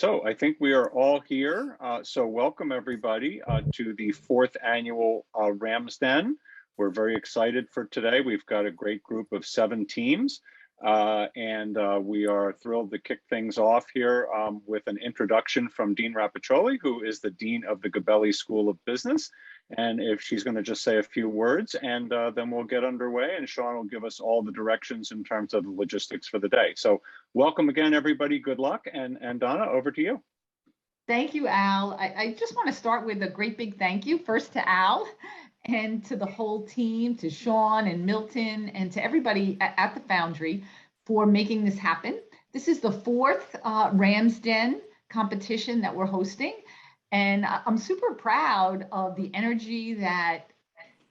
So I think we are all here. So welcome everybody to the fourth annual Ramsden. We're very excited for today. We've got a great group of 7 teams and we are thrilled to kick things off here with an introduction from Dean Rapiccioli, who is the Dean of the Gabelli School of Business. And if she's going to just say a few words and then we'll get underway and Sean will give us all the directions in terms of the logistics for the day. So welcome again, everybody. Good luck. And Donna, over to you. Thank you, Al. I just want to start with a great big thank you first to Al and to the whole team, to Sean and Milton and to everybody at the Foundry for making this happen. This is the 4th Ramsden competition that we're hosting. And I'm super proud of the energy that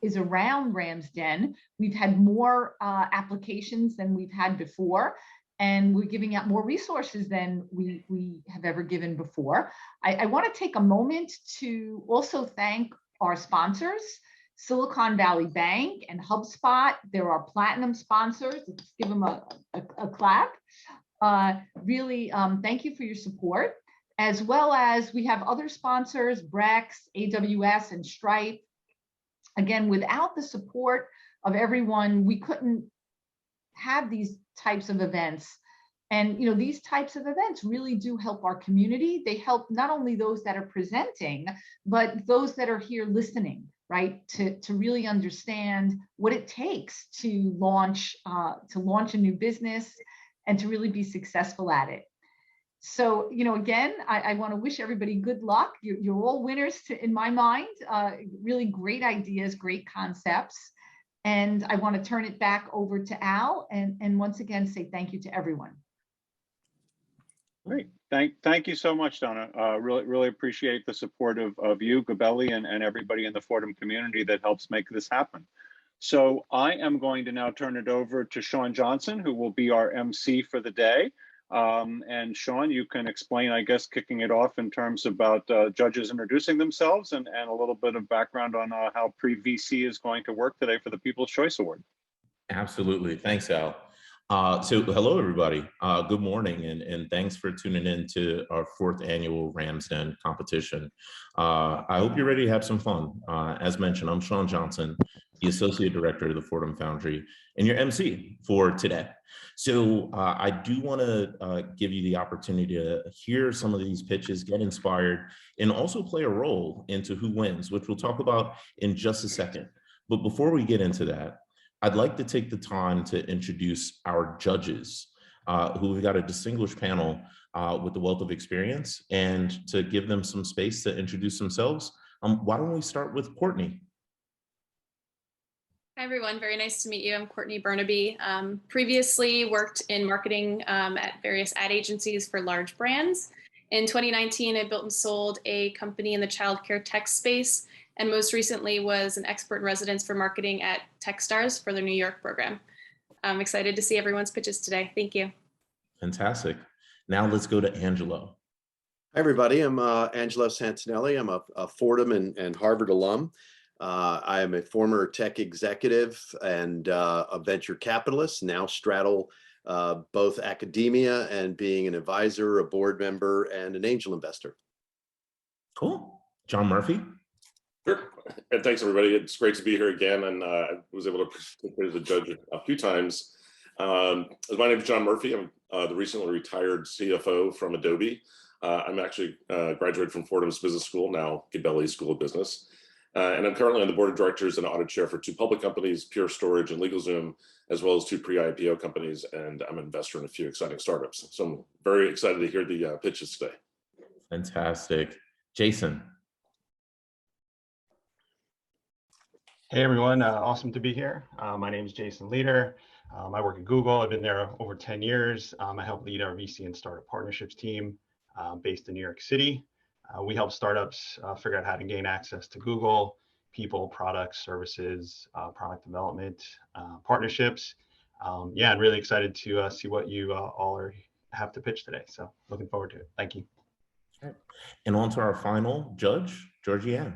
is around Ramsden. We've had more applications than we've had before, and we're giving out more resources than we have ever given before. I want to take a moment to also thank our sponsors, Silicon Valley Bank and Hubspot. They're our platinum sponsors. Let's give them a clap. Really, thank you for your support. As well as we have other sponsors, Brex, AWS, and Stripe. Again, without the support of everyone, we couldn't have these types of events. And these types of events really do help our community. They help not only those that are presenting, but those that are here listening, right? To really understand what it takes to launch a new business and to really be successful at it. So, again, I want to wish everybody good luck. You're all winners in my mind. Really great ideas, great concepts. And I want to turn it back over to Al and once again say thank you to everyone. Great. Thank you so much, Donna. Really appreciate the support of you, Gabelli, and everybody in the Fordham community that helps make this happen. So I am going to now turn it over to Sean Johnson, who will be our MC for the day. And Sean, you can explain, I guess, kicking it off in terms about judges introducing themselves and a little bit of background on how Pre-VC is going to work today for the People's Choice Award. Absolutely. Thanks, Al. So hello, everybody. Good morning, and thanks for tuning in to our 4th annual Ramsden competition. I hope you're ready to have some fun. As mentioned, I'm Sean Johnson, the Associate Director of the Fordham Foundry, and your MC for today. So I do want to give you the opportunity to hear some of these pitches, get inspired, and also play a role into who wins, which we'll talk about in just a second. But before we get into that, I'd like to take the time to introduce our judges, who we've got a distinguished panel with a wealth of experience, and to give them some space to introduce themselves. Why don't we start with Courtney? Hi, everyone. Very nice to meet you. I'm Courtney Burnaby. Previously worked in marketing at various ad agencies for large brands. In 2019, I built and sold a company in the childcare tech space, and most recently was an expert in residence for marketing at Techstars for their New York program. I'm excited to see everyone's pitches today. Thank you. Fantastic. Now let's go to Angelo. Hi, everybody. I'm Angelo Santanelli. I'm a Fordham and Harvard alum. I am a former tech executive and a venture capitalist, now straddle both academia and being an advisor, a board member, and an angel investor. Cool. John Murphy. Sure. And thanks, everybody. It's great to be here again. And I was able to participate as a judge a few times. My name is John Murphy. I'm the recently retired CFO from Adobe. I'm actually graduated from Fordham's Business School, now Gabelli School of Business. And I'm currently on the board of directors and audit chair for 2 public companies, Pure Storage and LegalZoom, as well as 2 pre-IPO companies. And I'm an investor in a few exciting startups. So I'm very excited to hear the pitches today. Fantastic. Jason. Hey everyone, awesome to be here. My name is Jason Leader. I work at Google. I've been there over 10 years. I help lead our VC and startup partnerships team based in New York City. We help startups figure out how to gain access to Google, people, products, services, product development, partnerships. Yeah, I'm really excited to see what you all have to pitch today. So looking forward to it. Thank you. And on to our final judge, Georgianne.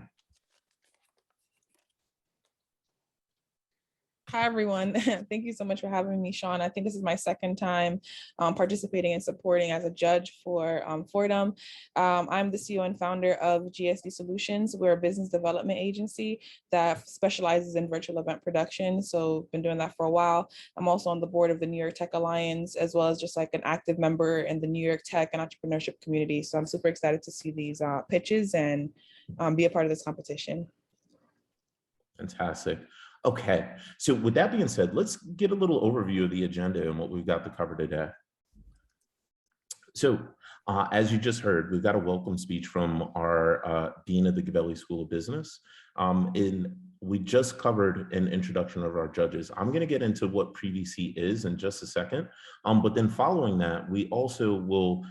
Hi, everyone. Thank you so much for having me, Sean. I think this is my second time participating and supporting as a judge for Fordham. I'm the CEO and founder of GSD Solutions. We're a business development agency that specializes in virtual event production. So been doing that for a while. I'm also on the board of the New York Tech Alliance, as well as just like an active member in the New York tech and entrepreneurship community. So I'm super excited to see these pitches and be a part of this competition. Fantastic. Okay, so with that being said, let's get a little overview of the agenda and what we've got to cover today. So as you just heard, we've got a welcome speech from our Dean of the Gabelli School of Business. We just covered an introduction of our judges. I'm going to get into what Pre-VC is in just a second, but then following that, we also will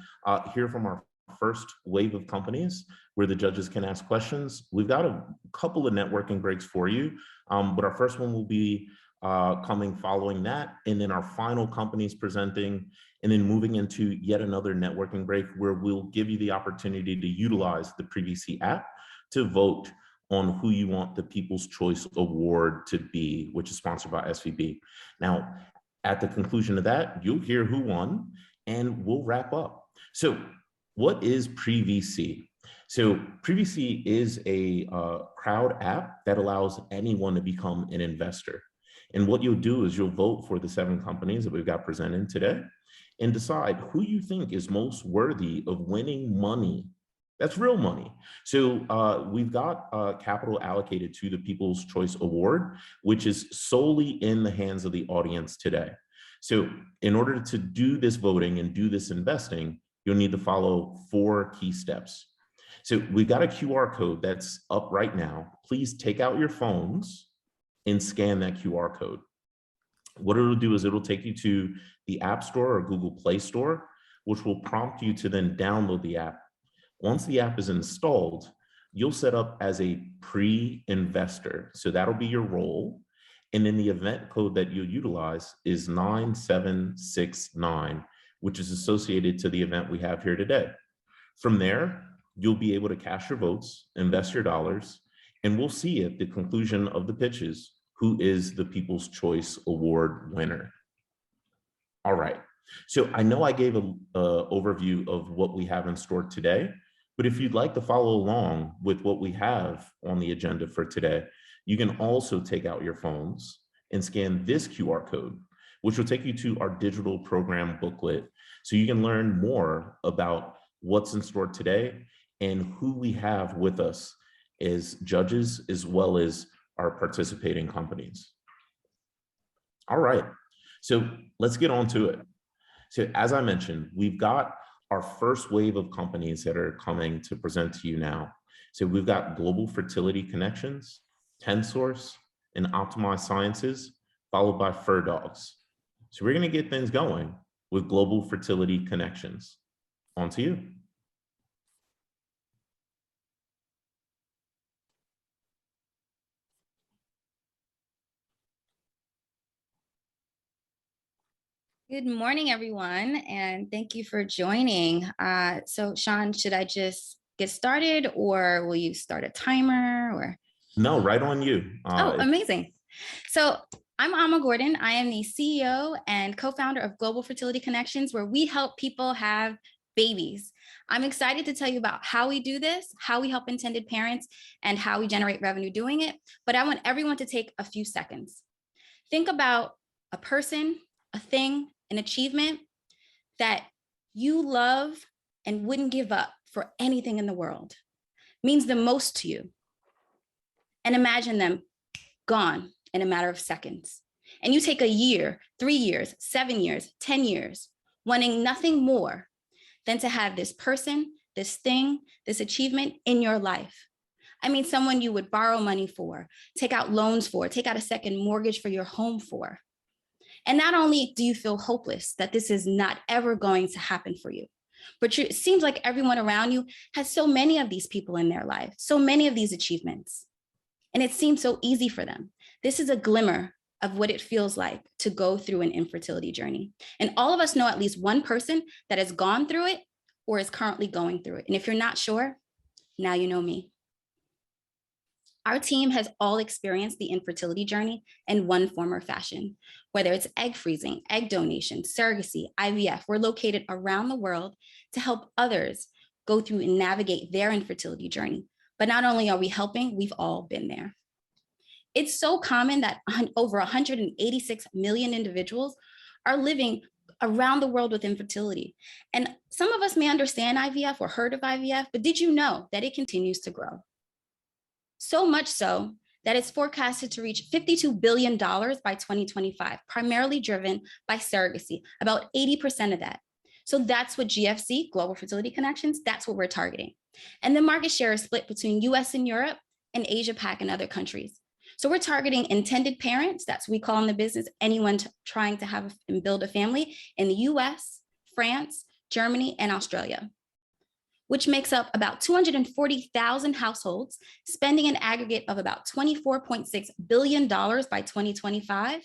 hear from our first wave of companies where the judges can ask questions. We've got a couple of networking breaks for you, but our first one will be coming following that, and then our final companies presenting, and then moving into yet another networking break where we'll give you the opportunity to utilize the Pre-VC app to vote on who you want the People's Choice Award to be, which is sponsored by SVB. Now, at the conclusion of that, you'll hear who won, and we'll wrap up. So what is Pre-VC? So Pre-VC is a crowd app that allows anyone to become an investor. And what you'll do is you'll vote for the 7 companies that we've got presented today and decide who you think is most worthy of winning money. That's real money. So we've got capital allocated to the People's Choice Award, which is solely in the hands of the audience today. So in order to do this voting and do this investing, you'll need to follow 4 key steps. So we've got a QR code that's up right now. Please take out your phones and scan that QR code. What it'll do is it'll take you to the App Store or Google Play Store, which will prompt you to then download the app. Once the app is installed, you'll set up as a pre-investor. So that'll be your role. And then the event code that you'll utilize is 9769, which is associated to the event we have here today. From there, you'll be able to cast your votes, invest your dollars, and we'll see at the conclusion of the pitches who is the People's Choice Award winner. All right, so I know I gave an overview of what we have in store today, but if you'd like to follow along with what we have on the agenda for today, you can also take out your phones and scan this QR code, which will take you to our digital program booklet, so you can learn more about what's in store today and who we have with us as judges, as well as our participating companies. All right, so let's get on to it. So as I mentioned, we've got our first wave of companies that are coming to present to you now. So we've got Global Fertility Connections, TenSource, and Optimized Sciences, followed by Fur Dogs. So we're gonna get things going with Global Fertility Connections. On to you. Good morning, everyone, and thank you for joining. So Sean, should I just get started, or will you start a timer? Or No, right on you. Oh, amazing. So I'm Alma Gordon. I am the CEO and co-founder of Global Fertility Connections, where we help people have babies. I'm excited to tell you about how we do this, how we help intended parents, and how we generate revenue doing it. But I want everyone to take a few seconds. Think about a person, a thing, an achievement that you love and wouldn't give up for anything in the world, means the most to you. And imagine them gone in a matter of seconds. And you take a year, 3 years, 7 years, 10 years, wanting nothing more than to have this person, this thing, this achievement in your life. I mean, someone you would borrow money for, take out loans for, take out a second mortgage for your home for. And not only do you feel hopeless that this is not ever going to happen for you, but it seems like everyone around you has so many of these people in their life, so many of these achievements, and it seems so easy for them. This is a glimmer of what it feels like to go through an infertility journey. And all of us know at least one person that has gone through it or is currently going through it. And if you're not sure, now you know me. Our team has all experienced the infertility journey in one form or fashion, whether it's egg freezing, egg donation, surrogacy, IVF. We're located around the world to help others go through and navigate their infertility journey. But not only are we helping, we've all been there. It's so common that over 186 million individuals are living around the world with infertility. And some of us may understand IVF or heard of IVF, but did you know that it continues to grow? So much so that it's forecasted to reach $52 billion by 2025, primarily driven by surrogacy, about 80% of that. So that's what GFC, Global Fertility Connections, that's what we're targeting. And the market share is split between US and Europe and Asia Pac and other countries. So we're targeting intended parents, that's what we call in the business, anyone trying to have and build a family in the US, France, Germany, and Australia, which makes up about 240,000 households, spending an aggregate of about $24.6 billion by 2025.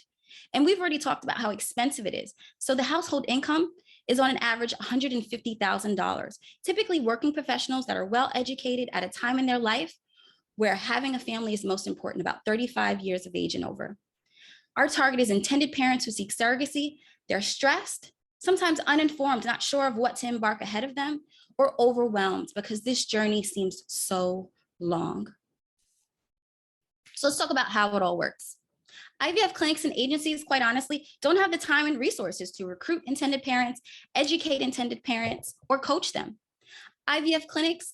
And we've already talked about how expensive it is. So the household income is on an average $150,000. Typically working professionals that are well educated at a time in their life where having a family is most important, about 35 years of age and over. Our target is intended parents who seek surrogacy. They're stressed, sometimes uninformed, not sure of what to embark ahead of them, or overwhelmed because this journey seems so long. So let's talk about how it all works. IVF clinics and agencies, quite honestly, don't have the time and resources to recruit intended parents, educate intended parents, or coach them. IVF clinics,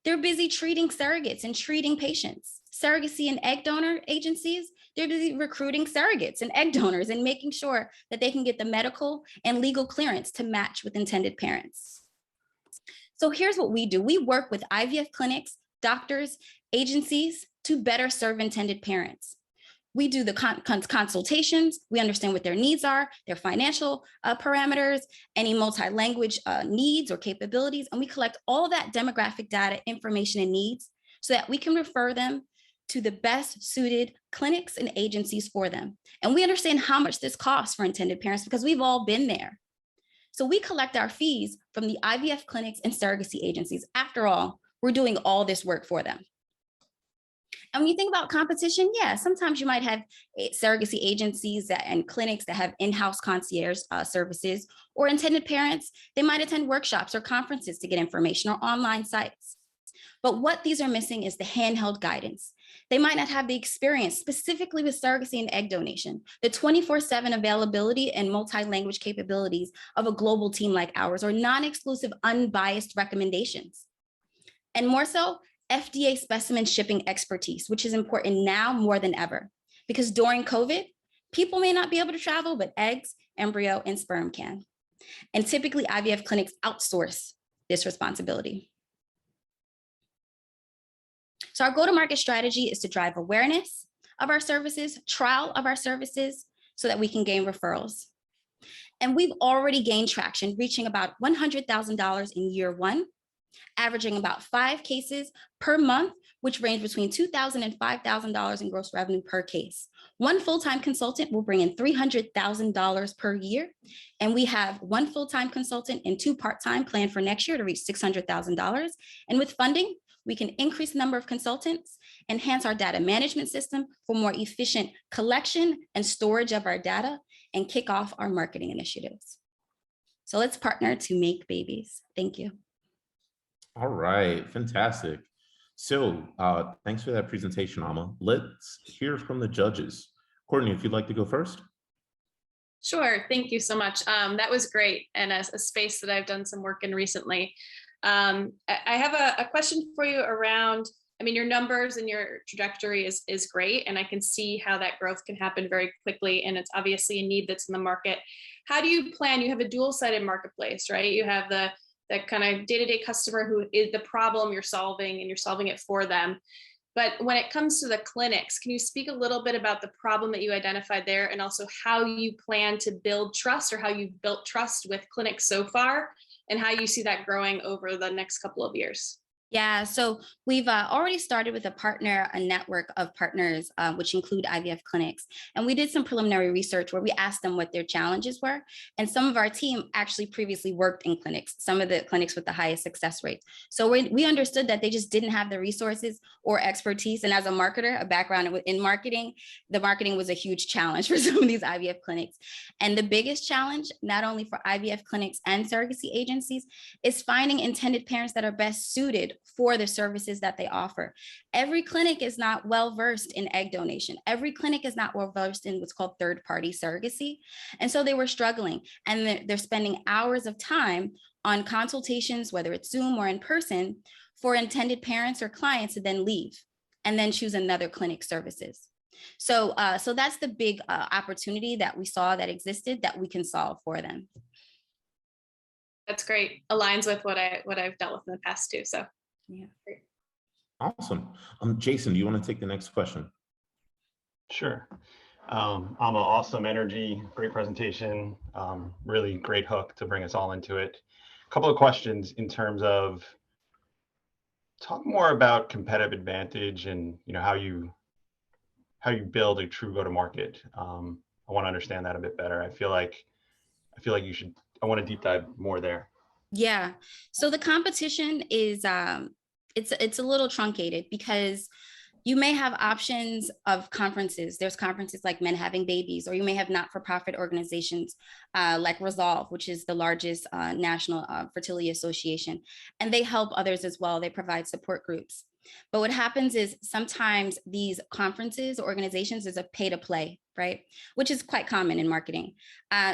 they're busy treating surrogates and treating patients. Surrogacy and egg donor agencies, they're busy recruiting surrogates and egg donors and making sure that they can get the medical and legal clearance to match with intended parents. So here's what we do. We work with IVF clinics, doctors, agencies to better serve intended parents. We do the consultations. We understand what their needs are, their financial parameters, any multi-language needs or capabilities, and we collect all that demographic data, information, and needs so that we can refer them to the best suited clinics and agencies for them. And we understand how much this costs for intended parents because we've all been there. So we collect our fees from the IVF clinics and surrogacy agencies. After all, we're doing all this work for them. And when you think about competition, yeah, sometimes you might have surrogacy agencies and clinics that have in-house concierge services, or intended parents, they might attend workshops or conferences to get information or online sites. But what these are missing is the handheld guidance. They might not have the experience specifically with surrogacy and egg donation, the 24/7 availability and multi-language capabilities of a global team like ours, or non-exclusive, unbiased recommendations. And more so, FDA specimen shipping expertise, which is important now more than ever, because during COVID, people may not be able to travel, but eggs, embryo, and sperm can. And typically IVF clinics outsource this responsibility. So our go-to-market strategy is to drive awareness of our services, trial of our services, so that we can gain referrals. And we've already gained traction, reaching about $100,000 in year one, averaging about 5 cases per month, which range between $2,000 and $5,000 in gross revenue per case. One full-time consultant will bring in $300,000 per year. And we have 1 full-time consultant and 2 part-time planned for next year to reach $600,000. And with funding, we can increase the number of consultants, enhance our data management system for more efficient collection and storage of our data, and kick off our marketing initiatives. So let's partner to make babies. Thank you. All right, fantastic. So thanks for that presentation, Alma. Let's hear from the judges. Courtney, if you'd like to go first. Sure, thank you so much. That was great, and a space that I've done some work in recently. I have a question for you around, I mean, your numbers and your trajectory is great, and I can see how that growth can happen very quickly, and it's obviously a need that's in the market. How do you plan? You have a dual-sided marketplace, right? You have that kind of day-to-day customer who is the problem you're solving, and you're solving it for them. But when it comes to the clinics, can you speak a little bit about the problem that you identified there, and also how you plan to build trust, or how you've built trust with clinics so far, and how you see that growing over the next couple of years? Yeah, so we've already started with a network of partners, which include IVF clinics. And we did some preliminary research where we asked them what their challenges were. And some of our team actually previously worked in clinics, some of the clinics with the highest success rates. So we understood that they just didn't have the resources or expertise. And as a marketer, a background in marketing, the marketing was a huge challenge for some of these IVF clinics. And the biggest challenge, not only for IVF clinics and surrogacy agencies, is finding intended parents that are best suited for the services that they offer. Every clinic is not well-versed in egg donation. Every clinic is not well-versed in what's called third-party surrogacy. And so they were struggling, and they're spending hours of time on consultations, whether it's Zoom or in person, for intended parents or clients to then leave and then choose another clinic services. So that's the big opportunity that we saw that existed that we can solve for them. That's great. Aligns with what I've dealt with in the past too. So yeah, great. Awesome. Jason, do you want to take the next question? Sure. I'm an awesome energy, great presentation, really great hook to bring us all into it. A couple of questions in terms of talk more about competitive advantage and how you build a true go-to-market. I want to understand that a bit better. I feel like I want to deep dive more there. Yeah. So the competition is it's a little truncated because you may have options of conferences. There's conferences like Men Having Babies, or you may have not-for-profit organizations like Resolve, which is the largest national fertility association, and they help others as well. They provide support groups. But what happens is sometimes these conferences, organizations, is a pay to play, right? Which is quite common in marketing.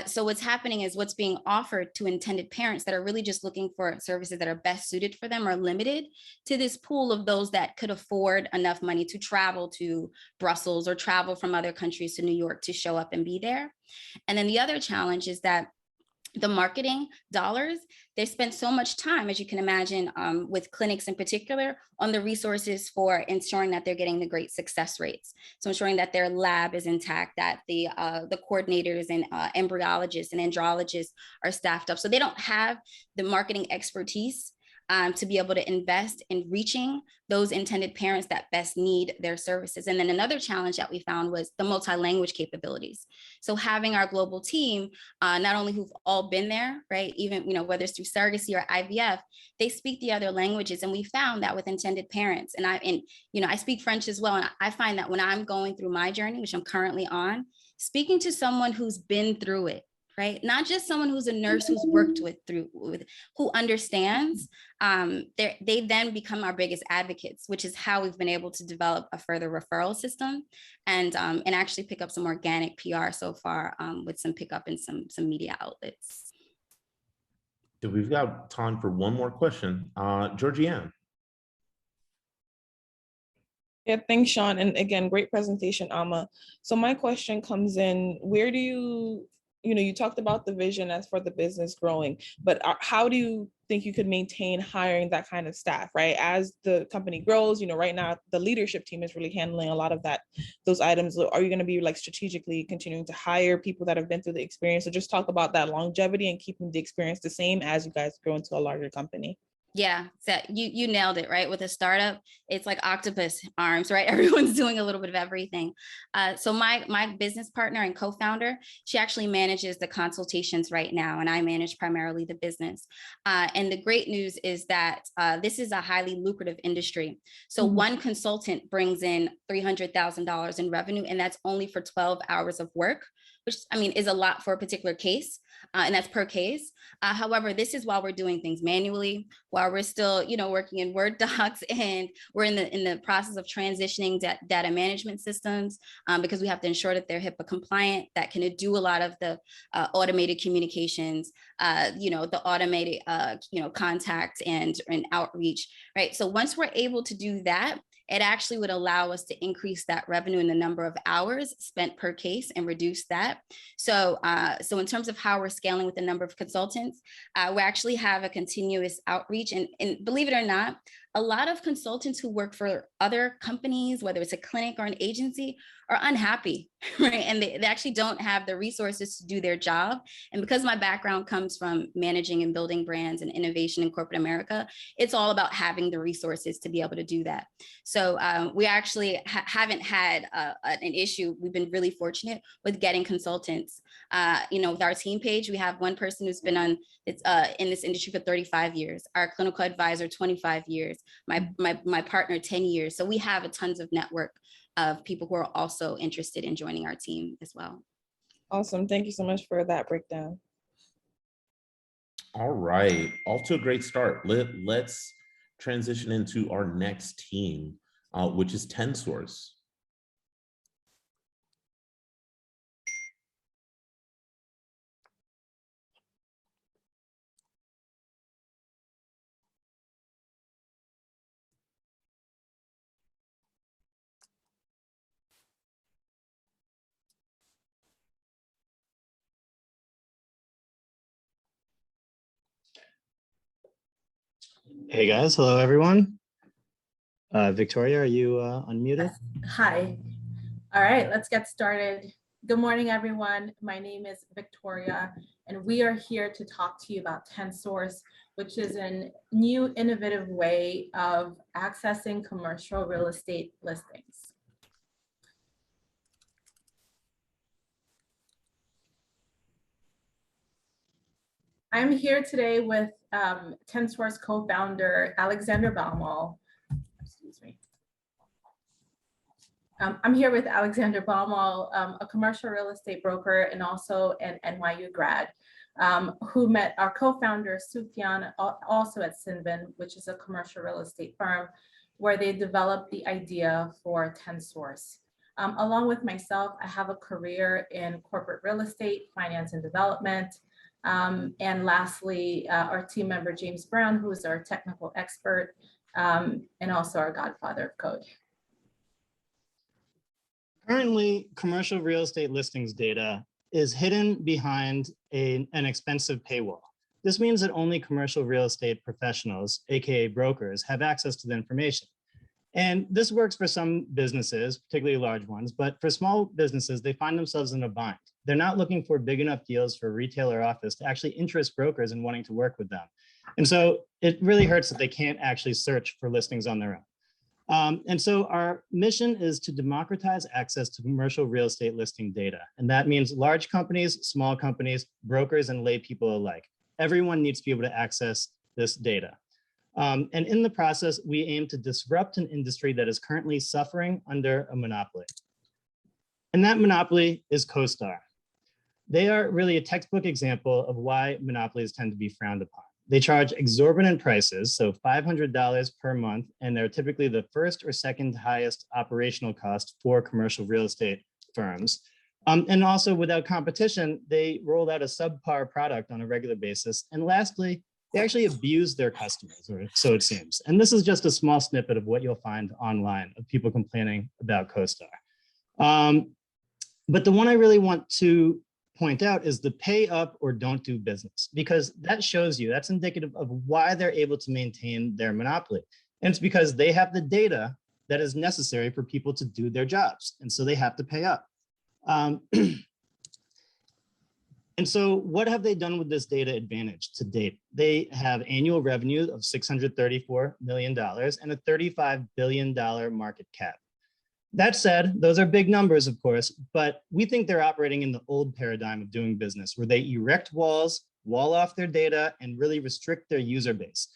So what's happening is what's being offered to intended parents that are really just looking for services that are best suited for them are limited to this pool of those that could afford enough money to travel to Brussels or travel from other countries to New York to show up and be there. And then the other challenge is that the marketing dollars, they spend so much time, as you can imagine, with clinics in particular, on the resources for ensuring that they're getting the great success rates. So ensuring that their lab is intact, that the coordinators and embryologists and andrologists are staffed up. So they don't have the marketing expertise to be able to invest in reaching those intended parents that best need their services. And then another challenge that we found was the multi-language capabilities. So having our global team, not only who've all been there, right, even whether it's through surrogacy or IVF, they speak the other languages. And we found that with intended parents, and I speak French as well. And I find that when I'm going through my journey, which I'm currently on, speaking to someone who's been through it, right? Not just someone who's a nurse who's worked with who understands, they then become our biggest advocates, which is how we've been able to develop a further referral system and actually pick up some organic PR so far with some pickup in some media outlets. So we've got time for one more question. Georgianne. Yeah, thanks, Sean. And again, great presentation, Amma. So my question comes in, where do you talked about the vision as for the business growing, but how do you think you could maintain hiring that kind of staff, right? As the company grows, right now the leadership team is really handling a lot of those items. Are you going to be strategically continuing to hire people that have been through the experience? So just talk about that longevity and keeping the experience the same as you guys grow into a larger company. Yeah, so you nailed it, right? With a startup, it's like octopus arms, right? Everyone's doing a little bit of everything. So my business partner and co-founder, she actually manages the consultations right now, and I manage primarily the business. And the great news is that this is a highly lucrative industry. So one consultant brings in $300,000 in revenue, and that's only for 12 hours of work, which is a lot for a particular case, and that's per case. However, this is while we're doing things manually, while we're still, working in Word docs, and we're in the process of transitioning data management systems because we have to ensure that they're HIPAA compliant, that can do a lot of the automated communications, the automated, contact and outreach, right? So once we're able to do that, it actually would allow us to increase that revenue in the number of hours spent per case and reduce that. So in terms of how we're scaling with the number of consultants, we actually have a continuous outreach. And believe it or not, a lot of consultants who work for other companies, whether it's a clinic or an agency, are unhappy, right? And they actually don't have the resources to do their job. And because my background comes from managing and building brands and innovation in corporate America, it's all about having the resources to be able to do that. So we actually haven't had an issue. We've been really fortunate with getting consultants. With our team page, we have one person who's been in this industry for 35 years, our clinical advisor, 25 years, my partner, 10 years. So we have a tons of network of people who are also interested in joining our team as well. Awesome. Thank you so much for that breakdown. All right, off to a great start. Let's transition into our next team, which is TenSource. Hey guys, hello everyone. Victoria, are you unmuted? Hi. All right, let's get started. Good morning, everyone. My name is Victoria, and we are here to talk to you about TenSource, which is a new innovative way of accessing commercial real estate listings. I'm here today with TenSource co-founder Alexander Baumol. Excuse me. I'm here with Alexander Baumol, a commercial real estate broker and also an NYU grad, who met our co-founder Sufyan also at Cinven, which is a commercial real estate firm, where they developed the idea for TenSource. Along with myself, I have a career in corporate real estate, finance and development. And lastly, our team member, James Brown, who is our technical expert and also our godfather of code. Currently, commercial real estate listings data is hidden behind an expensive paywall. This means that only commercial real estate professionals, AKA brokers, have access to the information. And this works for some businesses, particularly large ones, but for small businesses, they find themselves in a bind. They're not looking for big enough deals for a retail or office to actually interest brokers in wanting to work with them. And so it really hurts that they can't actually search for listings on their own. And so our mission is to democratize access to commercial real estate listing data. And that means large companies, small companies, brokers, and lay people alike. Everyone needs to be able to access this data. And in the process, we aim to disrupt an industry that is currently suffering under a monopoly. And that monopoly is CoStar. They are really a textbook example of why monopolies tend to be frowned upon. They charge exorbitant prices, so $500 per month, and they're typically the first or second highest operational cost for commercial real estate firms. And also without competition, they rolled out a subpar product on a regular basis. And lastly, they actually abuse their customers, or so it seems. And this is just a small snippet of what you'll find online of people complaining about CoStar. But the one I really want to point out is the pay up or don't do business, because that shows you, that's indicative of why they're able to maintain their monopoly. And it's because they have the data that is necessary for people to do their jobs. And so they have to pay up. And so what have they done with this data advantage to date? They have annual revenue of $634 million and a $35 billion market cap. That said, those are big numbers, of course, but we think they're operating in the old paradigm of doing business, where they erect walls, wall off their data, and really restrict their user base.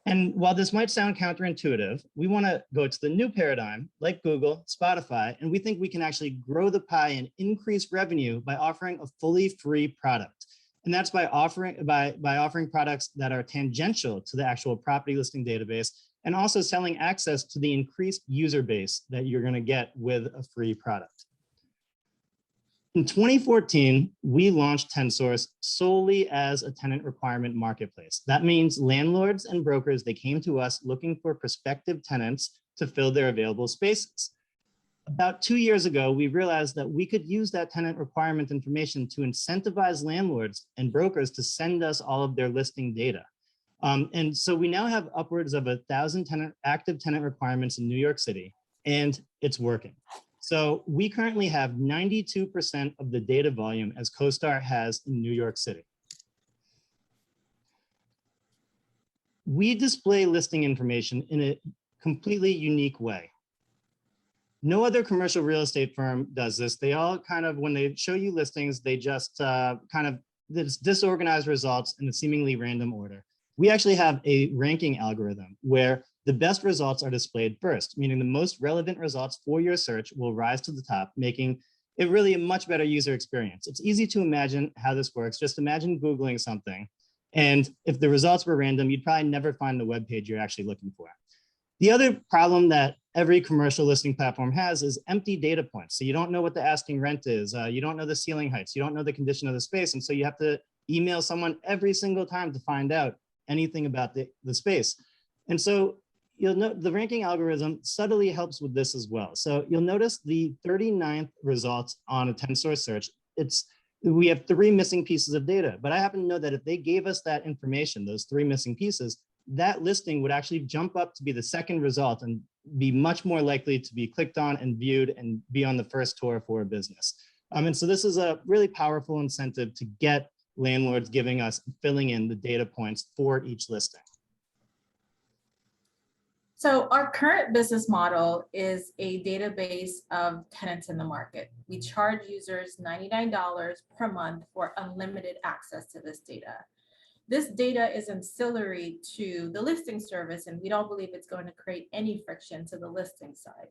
And while this might sound counterintuitive, we want to go to the new paradigm, like Google, Spotify, and we think we can actually grow the pie and increase revenue by offering a fully free product. And that's by offering products that are tangential to the actual property listing database, and also selling access to the increased user base that you're going to get with a free product. In 2014, we launched TenSource solely as a tenant requirement marketplace. That means landlords and brokers, they came to us looking for prospective tenants to fill their available spaces. About 2 years ago, we realized that we could use that tenant requirement information to incentivize landlords and brokers to send us all of their listing data. And so we now have upwards of 1,000 active tenant requirements in New York City, and it's working. So we currently have 92% of the data volume as CoStar has in New York City. We display listing information in a completely unique way. No other commercial real estate firm does this. They all kind of, when they show you listings, they just kind of disorganized results in a seemingly random order. We actually have a ranking algorithm where the best results are displayed first, meaning the most relevant results for your search will rise to the top, making it really a much better user experience. It's easy to imagine how this works. Just imagine Googling something, and if the results were random, you'd probably never find the web page you're actually looking for. The other problem that every commercial listing platform has is empty data points. So you don't know what the asking rent is. You don't know the ceiling heights. You don't know the condition of the space. And so you have to email someone every single time to find out anything about the space. And so you'll note the ranking algorithm subtly helps with this as well. So you'll notice the 39th results on a 10-source search. We have 3 missing pieces of data, but I happen to know that if they gave us that information, those 3 missing pieces, that listing would actually jump up to be the second result and be much more likely to be clicked on and viewed and be on the first tour for a business. And so this is a really powerful incentive to get landlords giving us, filling in the data points for each listing. So our current business model is a database of tenants in the market. We charge users $99 per month for unlimited access to this data. This data is ancillary to the listing service, and we don't believe it's going to create any friction to the listing side.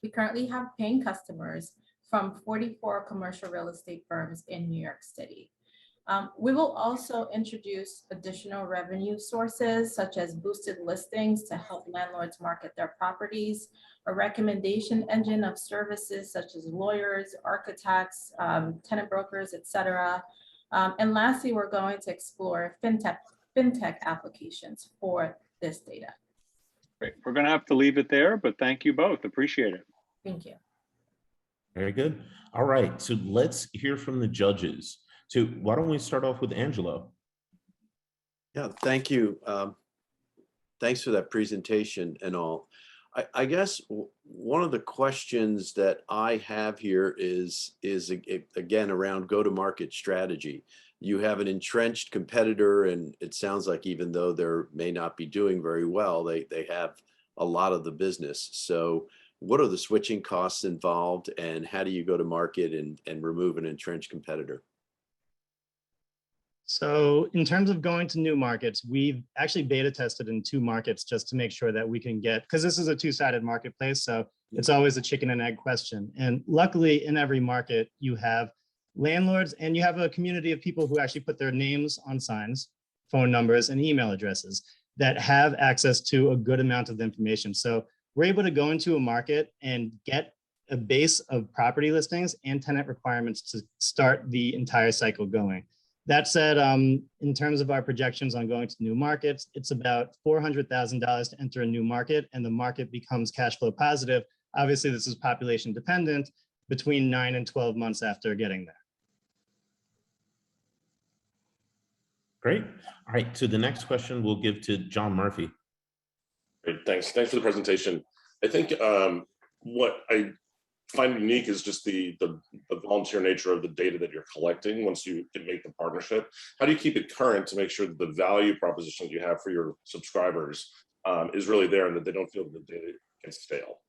We currently have paying customers from 44 commercial real estate firms in New York City. We will also introduce additional revenue sources, such as boosted listings to help landlords market their properties, a recommendation engine of services such as lawyers, architects, tenant brokers, etc. And lastly, we're going to explore fintech applications for this data. Great. We're going to have to leave it there, but thank you both. Appreciate it. Thank you. Very good. All right, so let's hear from the judges. So why don't we start off with Angelo? Yeah, thank you. Thanks for that presentation and all. I guess one of the questions that I have here is again around go-to-market strategy. You have an entrenched competitor, and it sounds like even though they may not be doing very well, they have a lot of the business. So what are the switching costs involved, and how do you go to market and remove an entrenched competitor? So in terms of going to new markets, we've actually beta tested in 2 markets just to make sure that we can get, because this is a 2-sided marketplace, so it's always a chicken and egg question. And luckily in every market, you have landlords and you have a community of people who actually put their names on signs, phone numbers, and email addresses that have access to a good amount of information. So we're able to go into a market and get a base of property listings and tenant requirements to start the entire cycle going. That said, in terms of our projections on going to new markets, it's about $400,000 to enter a new market, and the market becomes cash flow positive. Obviously, this is population dependent, between 9 and 12 months after getting there. Great. All right, so the next question we'll give to John Murphy. Great, thanks for the presentation. I think what I find unique is just the volunteer nature of the data that you're collecting once you can make the partnership. How do you keep it current to make sure that the value proposition that you have for your subscribers is really there and that they don't feel that the data gets stale?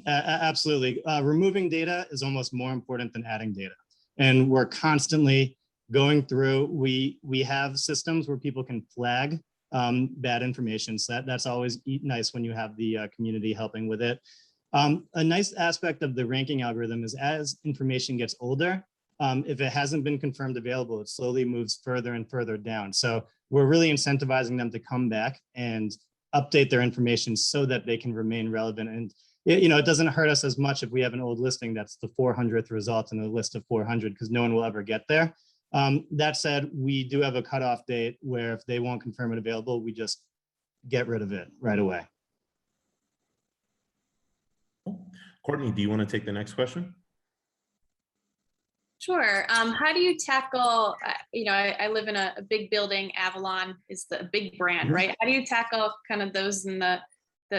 Absolutely. Removing data is almost more important than adding data. And we're constantly going through, we have systems where people can flag bad information. So that's always nice when you have the community helping with it. A nice aspect of the ranking algorithm is as information gets older, if it hasn't been confirmed available, it slowly moves further and further down. So we're really incentivizing them to come back and update their information so that they can remain relevant. And it doesn't hurt us as much if we have an old listing that's the 400th result in a list of 400, because no one will ever get there. That said, we do have a cutoff date where if they won't confirm it available, we just get rid of it right away. Courtney, do you want to take the next question? Sure. How do you tackle, I live in a big building. Avalon is the big brand, right? How do you tackle kind of those in the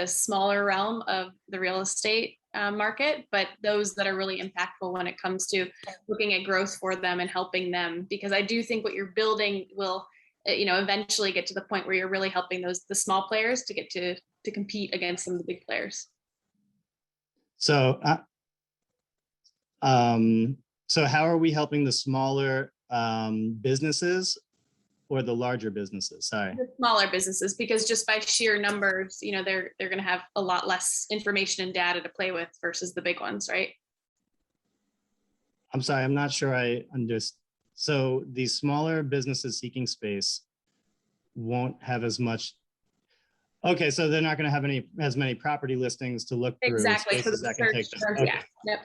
smaller realm of the real estate market, but those that are really impactful when it comes to looking at growth for them and helping them? Because I do think what you're building will, eventually get to the point where you're really helping the small players to get to compete against some of the big players. So, so how are we helping the smaller businesses or the larger businesses? Sorry. The smaller businesses, because just by sheer numbers, they're going to have a lot less information and data to play with versus the big ones, right? I'm sorry, I'm not sure I understand. So the smaller businesses seeking space won't have as much. Okay, so they're not going to have as many property listings to look through. Exactly. So the that can take them. Okay. Yeah. Yep.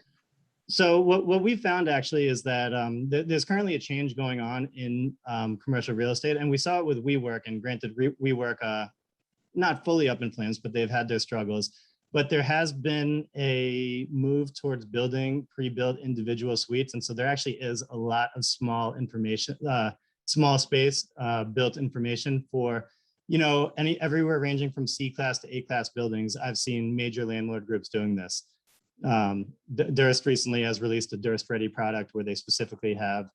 So what we found actually is that there's currently a change going on in commercial real estate, and we saw it with WeWork. And granted, WeWork not fully up in flames, but they've had their struggles. But there has been a move towards building pre-built individual suites, and so there actually is a lot of small space built information for everywhere ranging from C-class to A-class buildings. I've seen major landlord groups doing this. Durst recently has released a Durst Ready product where they specifically have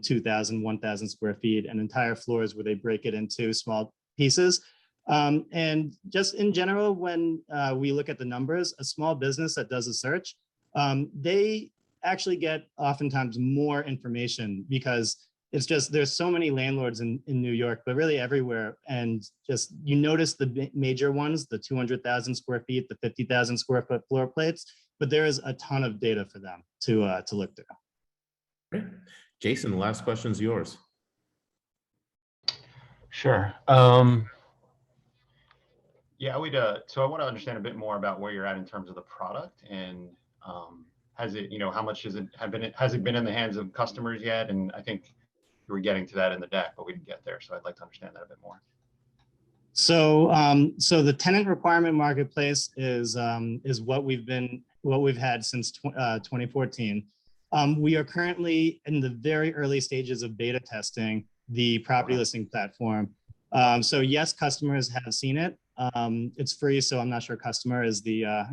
2,000, 1,000 square feet and entire floors where they break it into small pieces. And just in general, when we look at the numbers, a small business that does a search, they actually get oftentimes more information because it's just, there's so many landlords in New York, but really everywhere. And just, you notice the major ones, the 200,000 square feet, the 50,000 square foot floor plates, but there is a ton of data for them to look through. Great. Jason, the last question is yours. Sure. Yeah, so I want to understand a bit more about where you're at in terms of the product, and has it, how much has it been in the hands of customers yet? And I think you were getting to that in the deck, but we didn't get there. So I'd like to understand that a bit more. So, so the tenant requirement marketplace is what we've had since 2014. We are currently in the very early stages of beta testing the property listing platform. So yes, customers have seen it. It's free, so I'm not sure customer is the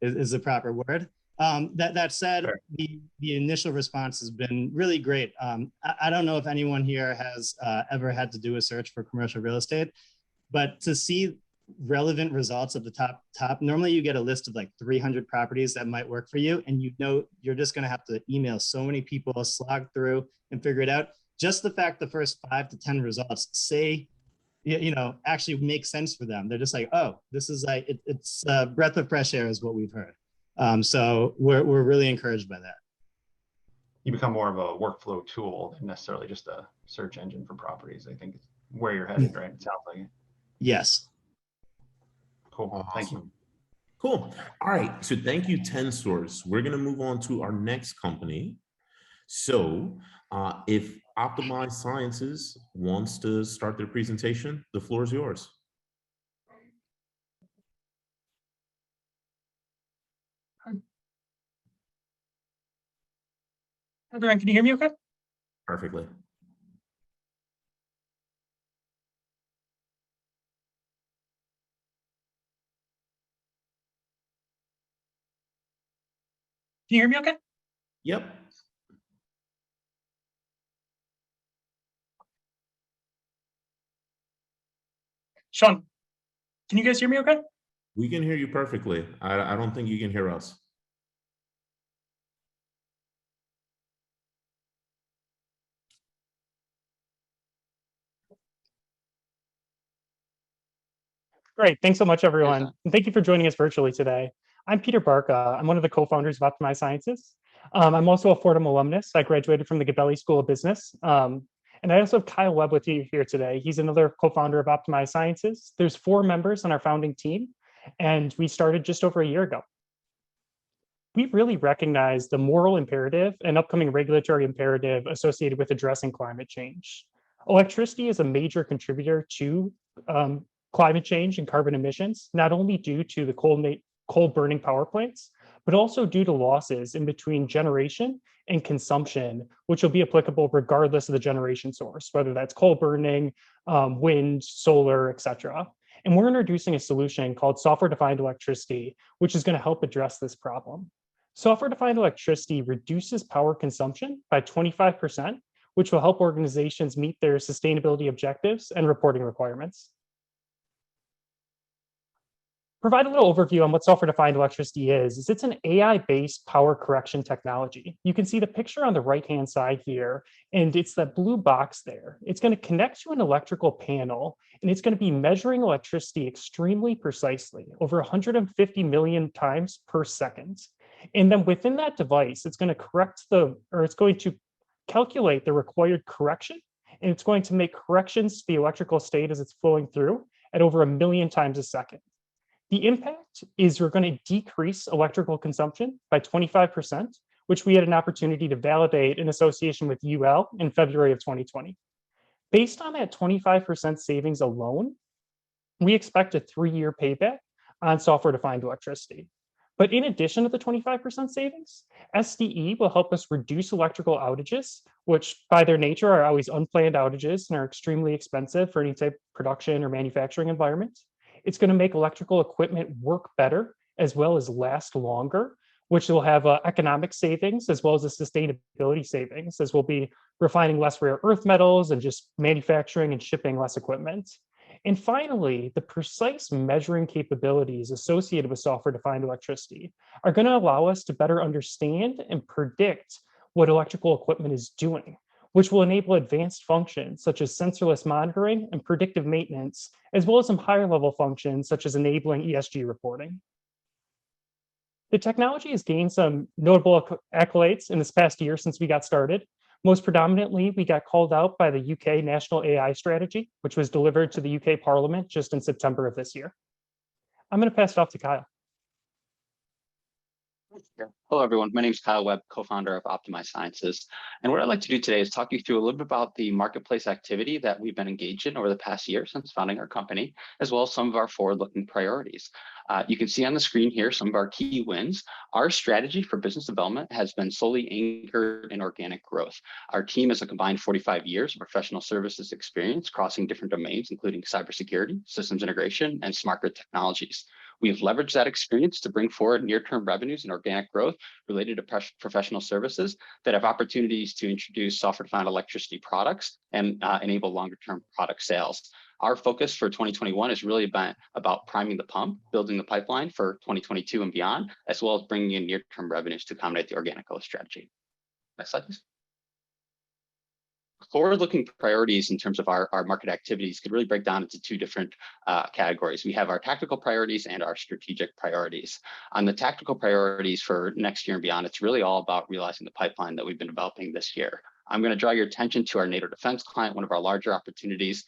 is the proper word. That said, sure. The initial response has been really great. I don't know if anyone here has ever had to do a search for commercial real estate, but to see relevant results at the top, normally you get a list of like 300 properties that might work for you, and you're just going to have to email so many people, slog through and figure it out. Just the fact the first 5 to 10 results say, actually make sense for them. They're just like, oh, this is like, it's a breath of fresh air is what we've heard. So we're really encouraged by that. You become more of a workflow tool than necessarily just a search engine for properties. I think it's where you're headed, right? It sounds like it. Yes. Cool. Awesome. Thank you. Cool. All right. So thank you, 10 Source. We're going to move on to our next company. So if Optimized Sciences wants to start their presentation, the floor is yours. Everyone, can you hear me okay? Perfectly. Can you hear me okay? Yep. Sean, can you guys hear me okay? We can hear you perfectly. I don't think you can hear us. Great. Thanks so much, everyone. And thank you for joining us virtually today. I'm Peter Barca. I'm one of the co-founders of Optimized Sciences. I'm also a Fordham alumnus. I graduated from the Gabelli School of Business. And I also have Kyle Webb with you here today. He's another co-founder of Optimized Sciences. There's 4 members on our founding team, and we started just over a year ago. We really recognize the moral imperative and upcoming regulatory imperative associated with addressing climate change. Electricity is a major contributor to climate change and carbon emissions, not only due to the coal burning power plants, but also due to losses in between generation and consumption, which will be applicable regardless of the generation source, whether that's coal burning, wind, solar, et cetera. And we're introducing a solution called software-defined electricity, which is going to help address this problem. Software-defined electricity reduces power consumption by 25%, which will help organizations meet their sustainability objectives and reporting requirements. Provide a little overview on what software-defined electricity is. It's an AI-based power correction technology. You can see the picture on the right-hand side here, and it's that blue box there. It's going to connect to an electrical panel, and it's going to be measuring electricity extremely precisely, over 150 million times per second. And then within that device, it's going to it's going to calculate the required correction, and it's going to make corrections to the electrical state as it's flowing through at over 1 million times a second. The impact is we're going to decrease electrical consumption by 25%, which we had an opportunity to validate in association with UL in February of 2020. Based on that 25% savings alone, we expect a 3-year payback on software-defined electricity. But in addition to the 25% savings, SDE will help us reduce electrical outages, which by their nature are always unplanned outages and are extremely expensive for any type of production or manufacturing environment. It's going to make electrical equipment work better as well as last longer, which will have economic savings as well as a sustainability savings, as we'll be refining less rare earth metals and just manufacturing and shipping less equipment. And finally, the precise measuring capabilities associated with software-defined electricity are going to allow us to better understand and predict what electrical equipment is doing, which will enable advanced functions such as sensorless monitoring and predictive maintenance, as well as some higher level functions such as enabling ESG reporting. The technology has gained some notable accolades in this past year since we got started. Most predominantly, we got called out by the UK National AI Strategy, which was delivered to the UK Parliament just in September of this year. I'm going to pass it off to Kyle. Hello, everyone. My name is Kyle Webb, co-founder of Optimized Sciences. And what I'd like to do today is talk you through a little bit about the marketplace activity that we've been engaged in over the past year since founding our company, as well as some of our forward-looking priorities. You can see on the screen here some of our key wins. Our strategy for business development has been solely anchored in organic growth. Our team has a combined 45 years of professional services experience crossing different domains, including cybersecurity, systems integration, and smart grid technologies. We have leveraged that experience to bring forward near-term revenues and organic growth related to professional services that have opportunities to introduce software-defined electricity products and enable longer-term product sales. Our focus for 2021 is really about priming the pump, building the pipeline for 2022 and beyond, as well as bringing in near-term revenues to accommodate the organic growth strategy. Next slide, please. Forward-looking priorities in terms of our market activities could really break down into 2 different categories. We have our tactical priorities and our strategic priorities. On the tactical priorities for next year and beyond, it's really all about realizing the pipeline that we've been developing this year. I'm going to draw your attention to our NATO defense client, one of our larger opportunities.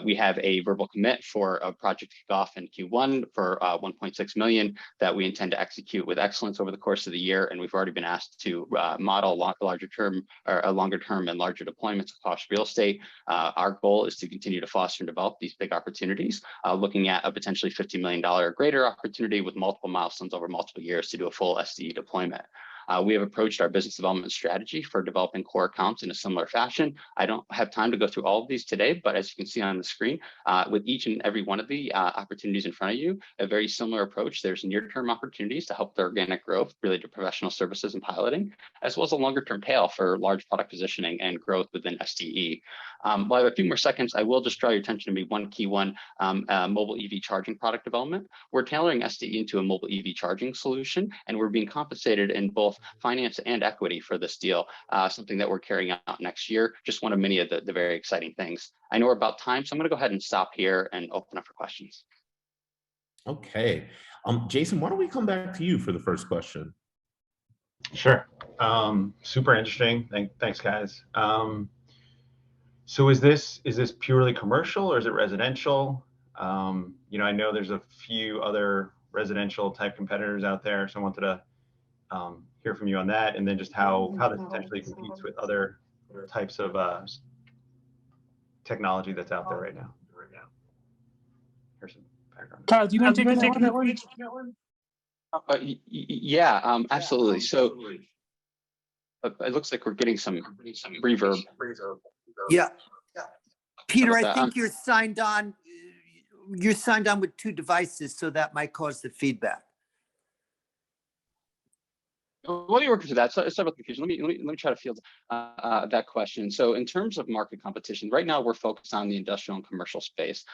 We have a verbal commit for a project kickoff in Q1 for 1.6 million that we intend to execute with excellence over the course of the year. And we've already been asked to model a longer term and larger deployments across real estate. Our goal is to continue to foster and develop these big opportunities, looking at a potentially $50 million or greater opportunity with multiple milestones over multiple years to do a full SDE deployment. We have approached our business development strategy for developing core accounts in a similar fashion. I don't have time to go through all of these today, but as you can see on the screen, with each and every one of the opportunities in front of you, a very similar approach. There's near-term opportunities to help the organic growth related to professional services and piloting, as well as a longer-term tail for large product positioning and growth within SDE. While I have a few more seconds, I will just draw your attention to one key one, mobile EV charging product development. We're tailoring SDE into a mobile EV charging solution, and we're being compensated in both finance and equity for this deal, something that we're carrying out next year. Just one of many of the very exciting things. I know we're about time, so I'm going to go ahead and stop here and open up for questions. Okay. Jason, why don't we come back to you for the first question? Sure. Super interesting. Thanks, guys. So is this purely commercial or is it residential? I know there's a few other residential type competitors out there, so I wanted to hear from you on that, and then just how this potentially competes with other types of technology that's out there right now. Here's some background. Kyle, do you want to take that one? Yeah, absolutely. So it looks like we're getting some reverb. Yeah. Peter, I that? think you're signed on. You're signed on with 2 devices, so that might cause the feedback. While you're working through that, so several confusion. Let me try to field that question. So in terms of market competition, right now we're focused on the industrial and commercial space,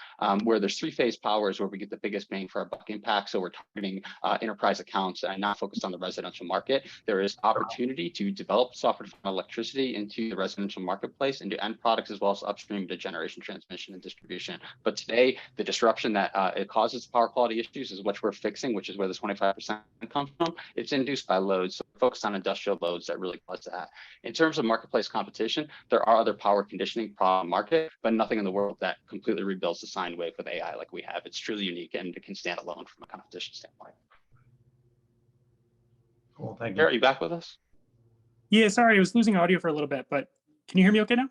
where there's 3-phase powers where we get the biggest bang for our buck impact. So we're targeting enterprise accounts and not focused on the residential market. There is opportunity to develop software-defined electricity into the residential marketplace, into end products, as well as upstream to generation, transmission, and distribution. But today, the disruption that it causes power quality issues is what we're fixing, which is where the 25% comes from. It's induced by loads. So we're focused on industrial loads that really cause that. In terms of marketplace competition, there are other power conditioning problem market, but nothing in the world that completely rebuilds the sine wave with AI like we have. It's truly unique and it can stand alone from a competition standpoint. Cool, thank you. Garrett, are you back with us? Yeah, sorry, I was losing audio for a little bit, but can you hear me okay now?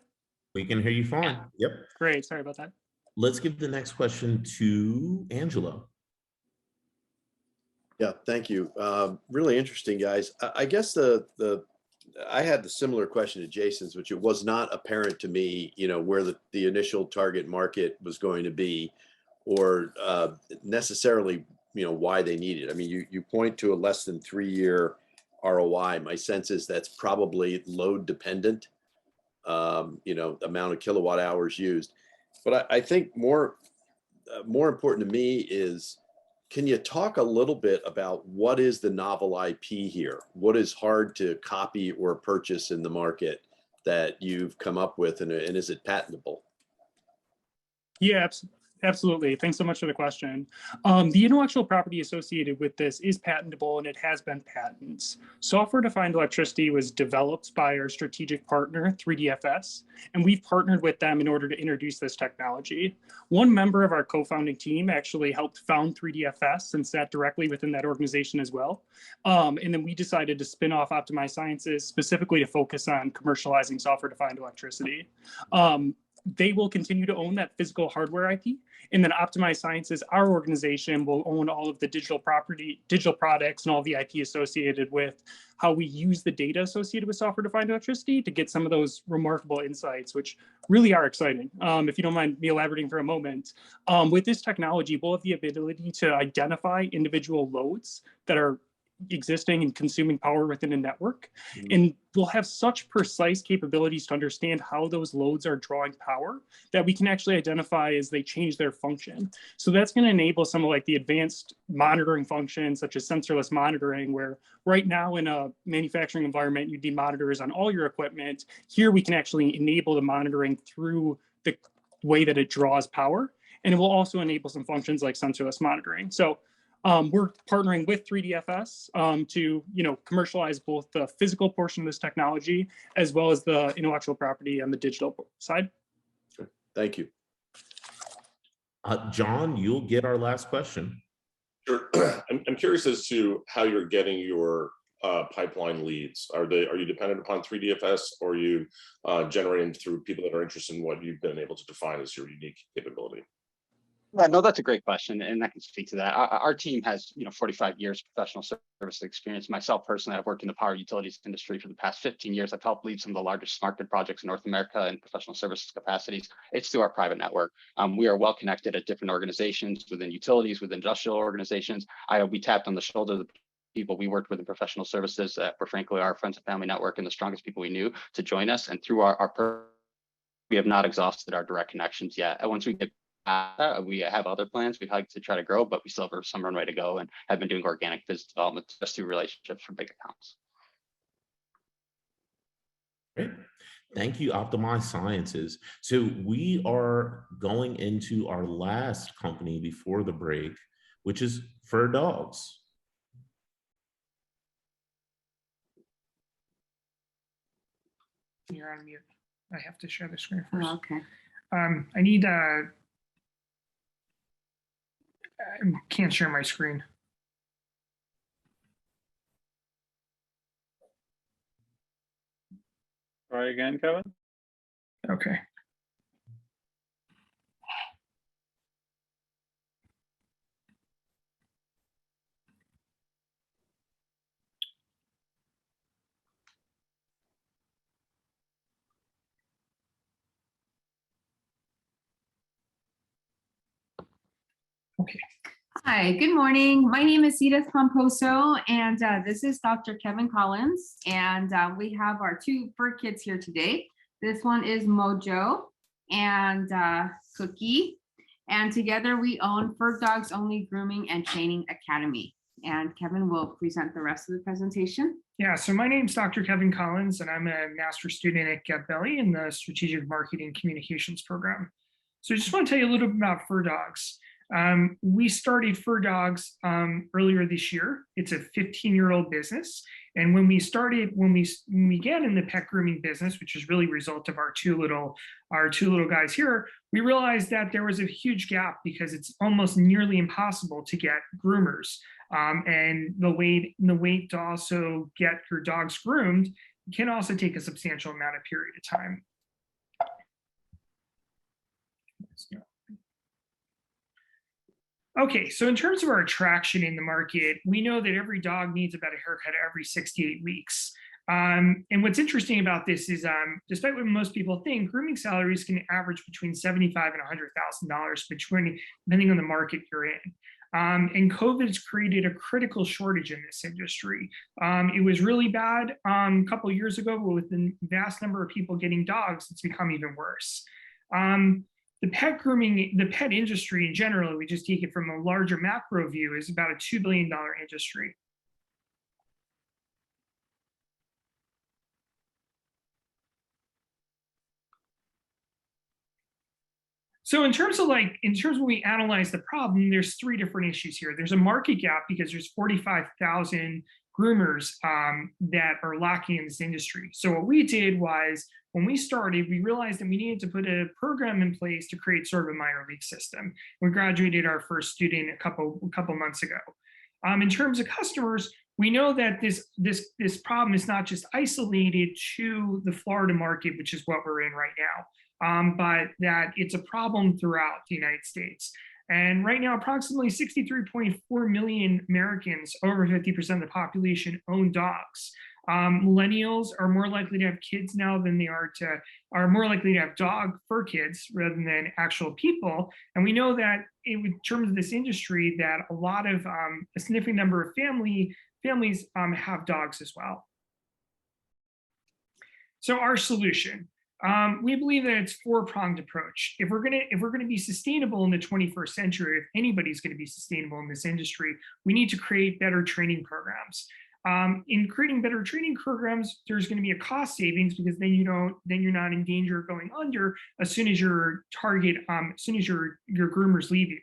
We can hear you fine. Yep. Great, sorry about that. Let's give the next question to Angelo. Yeah, thank you. Really interesting, guys. I guess I had the similar question to Jason's, which it was not apparent to me, where the initial target market was going to be, or necessarily, why they need it. I mean, you point to a less than 3-year ROI. My sense is that's probably load dependent, amount of kilowatt hours used. But I think more important to me is, can you talk a little bit about what is the novel IP here? What is hard to copy or purchase in the market that you've come up with, and is it patentable? Yeah, absolutely. Thanks so much for the question. The intellectual property associated with this is patentable, and it has been patented. Software-defined electricity was developed by our strategic partner, 3DFS, and we've partnered with them in order to introduce this technology. One member of our co-founding team actually helped found 3DFS and sat directly within that organization as well. And then we decided to spin off Optimized Sciences specifically to focus on commercializing software-defined electricity. They will continue to own that physical hardware IP. And then Optimized Sciences, our organization, will own all of the digital products and all the IP associated with how we use the data associated with software-defined electricity to get some of those remarkable insights, which really are exciting. If you don't mind me elaborating for a moment, with this technology, we'll have the ability to identify individual loads that are existing and consuming power within a network. And we'll have such precise capabilities to understand how those loads are drawing power that we can actually identify as they change their function. So that's going to enable some of the advanced monitoring functions, such as sensorless monitoring, where right now in a manufacturing environment, you'd need monitors on all your equipment. Here we can actually enable the monitoring through the way that it draws power. And it will also enable some functions like sensorless monitoring. So we're partnering with 3DFS to commercialize both the physical portion of this technology as well as the intellectual property on the digital side. Sure. Thank you. John, you'll get our last question. Sure. I'm curious as to how you're getting your pipeline leads. Are you dependent upon 3DFS, or are you generating through people that are interested in what you've been able to define as your unique capability? Yeah, no, that's a great question, and I can speak to that. Our team has, 45 years of professional service experience. Myself personally, I've worked in the power utilities industry for the past 15 years. I've helped lead some of the largest smart grid projects in North America in professional services capacities. It's through our private network. We are well connected at different organizations, within utilities, with industrial organizations. We tapped on the shoulder of the people we worked with in professional services that were frankly our friends and family network and the strongest people we knew to join us. And through we have not exhausted our direct connections yet. And once we get we have other plans we'd like to try to grow, but we still have some runway to go and have been doing organic business development just through relationships for big accounts. Great. Thank you, Optimized Sciences. So we are going into our last company before the break, which is Fur Dogs. You're on mute. I have to share the screen first. Oh, okay. I need I can't share my screen. Try again, Kevin. Okay. Okay. Hi, good morning. My name is Edith Pomposo, and this is Dr. Kevin Collins, and we have our two fur kids here today. This one is Mojo and Cookie, and together we own Fur Dogs Only Grooming and Training Academy. And Kevin will present the rest of the presentation. Yeah, so my name's Dr. Kevin Collins, and I'm a master's student at Gabelli in the Strategic Marketing Communications program. So I just want to tell you a little bit about Fur Dogs. We started Fur Dogs earlier this year. It's a 15-year-old business. And when we began in the pet grooming business, which is really a result of our two little guys here, we realized that there was a huge gap because it's almost nearly impossible to get groomers. And the wait to also get your dogs groomed can also take a substantial amount of period of time. Okay, so in terms of our attraction in the market, we know that every dog needs about a haircut every 6 to 8 weeks. And what's interesting about this is, despite what most people think, grooming salaries can average between $75,000 and $100,000 depending on the market you're in. And COVID has created a critical shortage in this industry. It was really bad a couple of years ago, but with the vast number of people getting dogs, it's become even worse. The pet industry in general, we just take it from a larger macro view, is about a $2 billion industry. So in terms of when we analyze the problem, there's three different issues here. There's a market gap because there's 45,000 groomers that are lacking in this industry. So what we did was, when we started, we realized that we needed to put a program in place to create sort of a minor league system. We graduated our first student a couple months ago. In terms of customers, we know that this problem is not just isolated to the Florida market, which is what we're in right now, but that it's a problem throughout the United States. And right now, approximately 63.4 million Americans, over 50% of the population, own dogs. Millennials are more likely to have kids now than they are more likely to have fur kids rather than actual people. And we know that in terms of this industry, that a significant number of families have dogs as well. So our solution. We believe that it's four-pronged approach. If we're gonna be sustainable in the 21st century, if anybody's gonna be sustainable in this industry, we need to create better training programs. In creating better training programs, there's going to be a cost savings because then you're not in danger of going under as soon as your groomers leave you.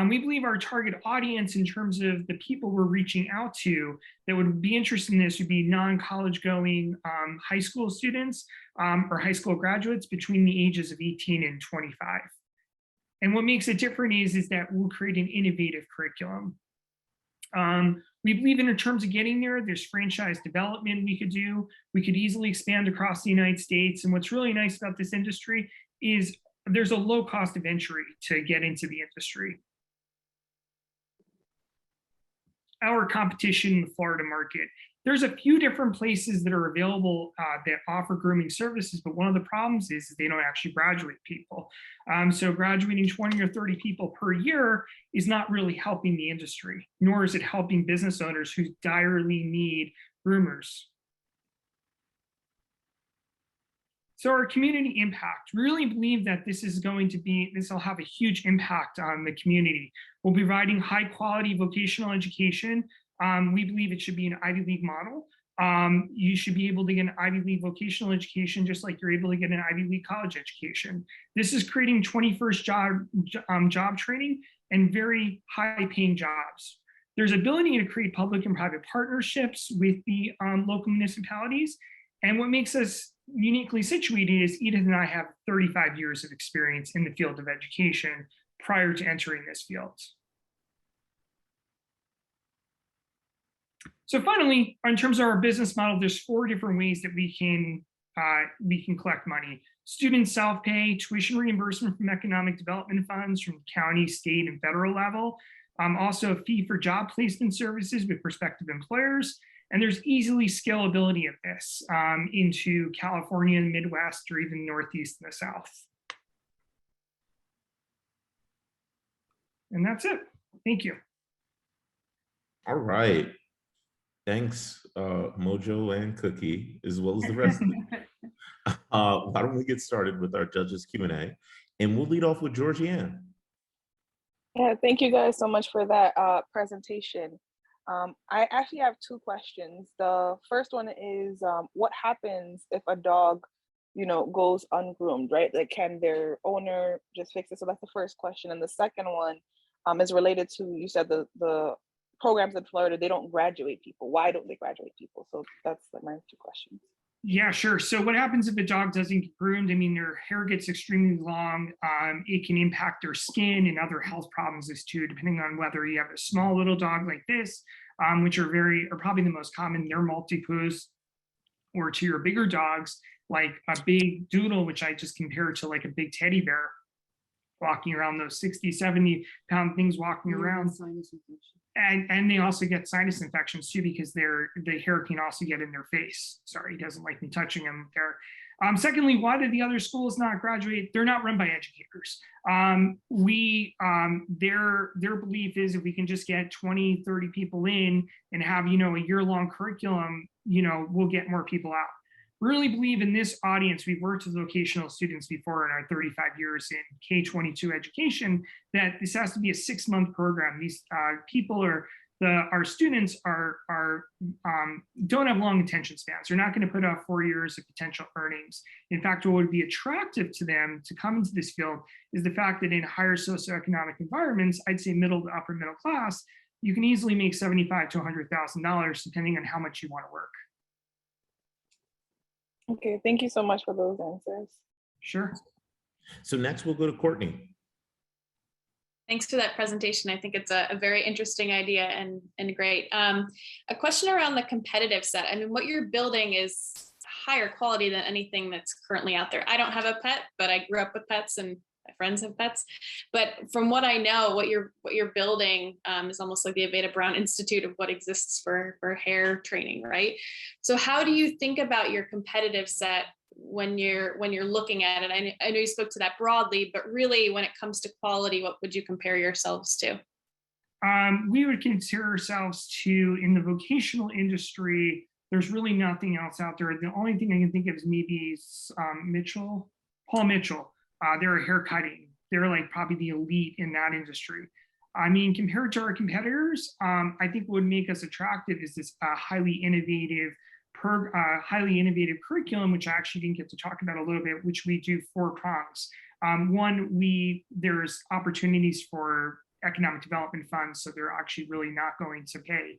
We believe our target audience in terms of the people we're reaching out to that would be interested in this would be non-college going high school students or high school graduates between the ages of 18 and 25. And what makes it different is that we'll create an innovative curriculum. We believe in terms of getting there, there's franchise development we could do. We could easily expand across the United States. And what's really nice about this industry is there's a low cost of entry to get into the industry. Our competition in the Florida market. There's a few different places that are available that offer grooming services, but one of the problems is they don't actually graduate people. So graduating 20 or 30 people per year is not really helping the industry, nor is it helping business owners who direly need groomers. So our community impact, really believe that this will have a huge impact on the community. We'll be providing high quality vocational education. We believe it should be an Ivy League model. You should be able to get an Ivy League vocational education just like you're able to get an Ivy League college education. This is creating 21st job training and very high paying jobs. There's ability to create public and private partnerships with the local municipalities. And what makes us uniquely situated is Edith and I have 35 years of experience in the field of education prior to entering this field. So finally, in terms of our business model, there's 4 different ways that we can collect money. Student self-pay, tuition reimbursement from economic development funds from county, state, and federal level. Also a fee for job placement services with prospective employers. And there's easily scalability of this into California and Midwest or even Northeast and the South. And that's it. Thank you. All right. Thanks, Mojo and Cookie, as well as the rest of you. Why don't we get started with our judges Q&A, and we'll lead off with Georgianne. Yeah, thank you guys so much for that presentation. I actually have two questions. The first one is, what happens if a dog, goes ungroomed, right? Like, can their owner just fix it? So that's the first question. And the second one is related to, you said the programs in Florida, they don't graduate people. Why don't they graduate people? So that's my two questions. Yeah, sure. So what happens if a dog doesn't get groomed? I mean, their hair gets extremely long. It can impact their skin and other health problems as too, depending on whether you have a small little dog like this, which are probably the most common. They're multi-pose, or to your bigger dogs, like a big doodle, which I just compare to like a big teddy bear walking around, those 60, 70 pound things walking around. And they also get sinus infections too, because the hair can also get in their face. Sorry, he doesn't like me touching him there. Secondly, why did the other schools not graduate? They're not run by educators. Their belief is if we can just get 20, 30 people in and have, a year-long curriculum, we'll get more people out. Really believe in this audience. We've worked with vocational students before in our 35 years in K-22 education, that this has to be a 6-month program. These people our students don't have long attention spans. They're not going to put out 4 years of potential earnings. In fact, what would be attractive to them to come into this field is the fact that in higher socioeconomic environments, I'd say middle to upper middle class, you can easily make $75,000 to $100,000 depending on how much you want to work. Okay, thank you so much for those answers. Sure. So next we'll go to Courtney. Thanks for that presentation. I think it's a very interesting idea and great. A question around the competitive set. I mean, what you're building is higher quality than anything that's currently out there. I don't have a pet, but I grew up with pets and my friends have pets. But from what I know, what you're building is almost like the Aveda Brown Institute of what exists for hair training, right? So how do you think about your competitive set when you're looking at it? I know you spoke to that broadly, but really when it comes to quality, what would you compare yourselves to? We would compare ourselves to, in the vocational industry, there's really nothing else out there. The only thing I can think of is maybe Paul Mitchell. They're hair cutting. They're like probably the elite in that industry. I mean, compared to our competitors, I think what would make us attractive is this highly innovative curriculum, which I actually didn't get to talk about a little bit, which we do 4 prongs. One, there's opportunities for economic development funds, so they're actually really not going to pay.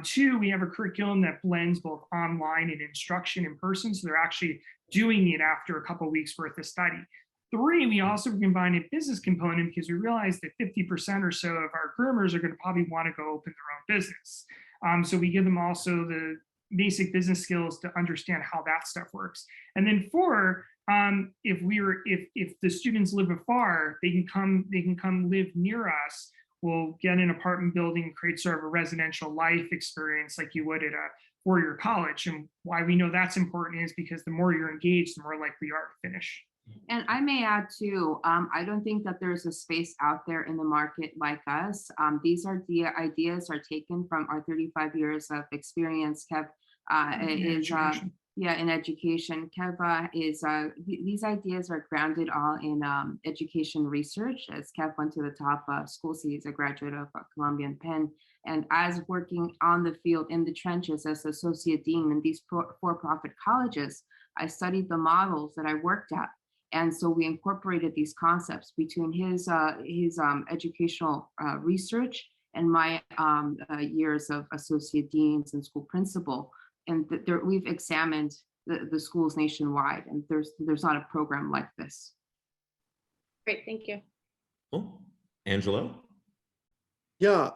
2, we have a curriculum that blends both online and instruction in person, so they're actually doing it after a couple of weeks worth of study. 3, we also combine a business component because we realize that 50% or so of our groomers are going to probably want to go open their own business. So we give them also the basic business skills to understand how that stuff works. And then 4, if the students live afar, they can come live near us. We'll get an apartment building and create sort of a residential life experience like you would at a 4-year college. And why we know that's important is because the more you're engaged, the more likely you are to finish. And I may add too, I don't think that there's a space out there in the market like us. These ideas are taken from our 35 years of experience. Kev in education. Kev these ideas are grounded all in education research. As Kev went to the top schools, he's a graduate of Columbia and Penn. And as working on the field in the trenches as associate dean in these for-profit colleges, I studied the models that I worked at. And so we incorporated these concepts between his educational research and my years of associate deans and school principal. And we've examined the schools nationwide, and there's not a program like this. Great, thank you. Cool. Angelo? Yeah,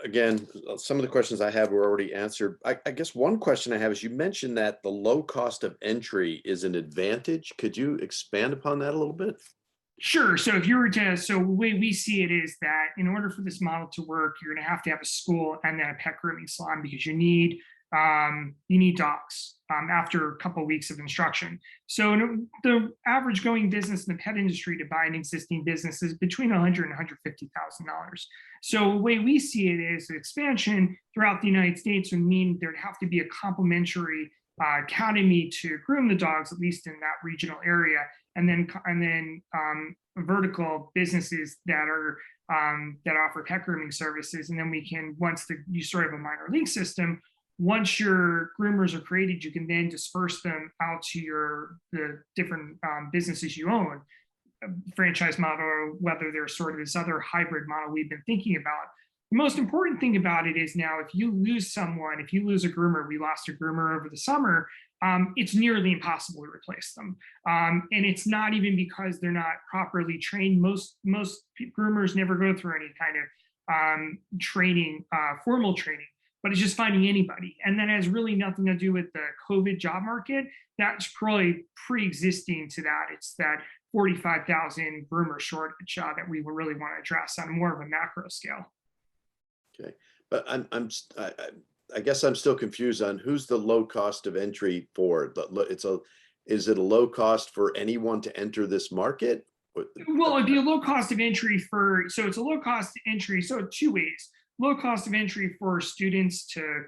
again, some of the questions I have were already answered. I guess one question I have is, you mentioned that the low cost of entry is an advantage. Could you expand upon that a little bit? Sure. So if you were to, so the way we see it is that in order for this model to work, you're going to have a school and then a pet grooming salon, because you need you need dogs after a couple of weeks of instruction. So the average going business in the pet industry to buy an existing business is between $100,000 and $150,000. So the way we see it is expansion throughout the United States would mean there'd have to be a complementary academy to groom the dogs, at least in that regional area, and then vertical businesses that are that offer pet grooming services. And then we can, you sort of a minor league system, once your groomers are created, you can then disperse them out to the different businesses you own, franchise model, or whether there's sort of this other hybrid model we've been thinking about. The most important thing about it is now, if you lose someone, if you lose a groomer, we lost a groomer over the summer, it's nearly impossible to replace them. And it's not even because they're not properly trained. Most groomers never go through any kind of training, formal training, but it's just finding anybody. And that has really nothing to do with the COVID job market. That's probably pre-existing to that. It's that 45,000 groomer shortage that we really want to address on more of a macro scale. Okay, but I guess I'm still confused on who's the low cost of entry for. Is it a low cost for anyone to enter this market? Well, it'd be a low cost of entry so it's a low cost entry. So two ways: low cost of entry for students to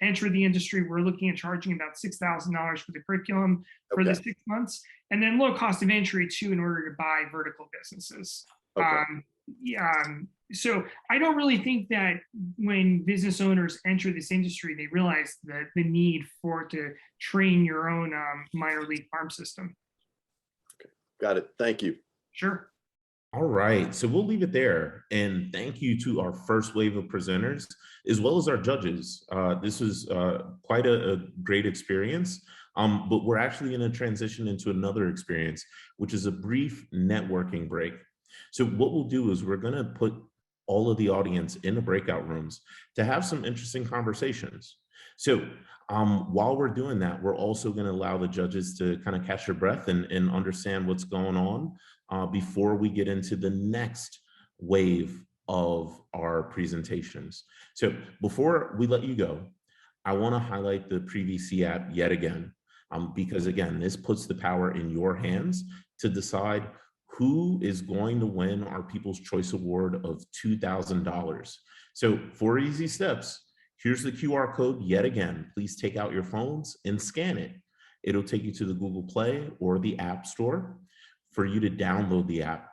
enter the industry. We're looking at charging about $6,000 for the curriculum for the 6 months, and then low cost of entry too, in order to buy vertical businesses. Okay. So I don't really think that when business owners enter this industry, they realize the need to train your own minor league farm system. Okay, got it. Thank you. Sure. All right, so we'll leave it there. And thank you to our first wave of presenters, as well as our judges. This was quite a great experience, but we're actually going to transition into another experience, which is a brief networking break. So what we'll do is we're going to put all of the audience in the breakout rooms to have some interesting conversations. So while we're doing that, we're also going to allow the judges to kind of catch their breath and understand what's going on before we get into the next wave of our presentations. So before we let you go, I want to highlight the PreVC app yet again, because again, this puts the power in your hands to decide who is going to win our People's Choice Award of $2,000. So 4 easy steps. Here's the QR code yet again. Please take out your phones and scan it. It'll take you to the Google Play or the App Store for you to download the app.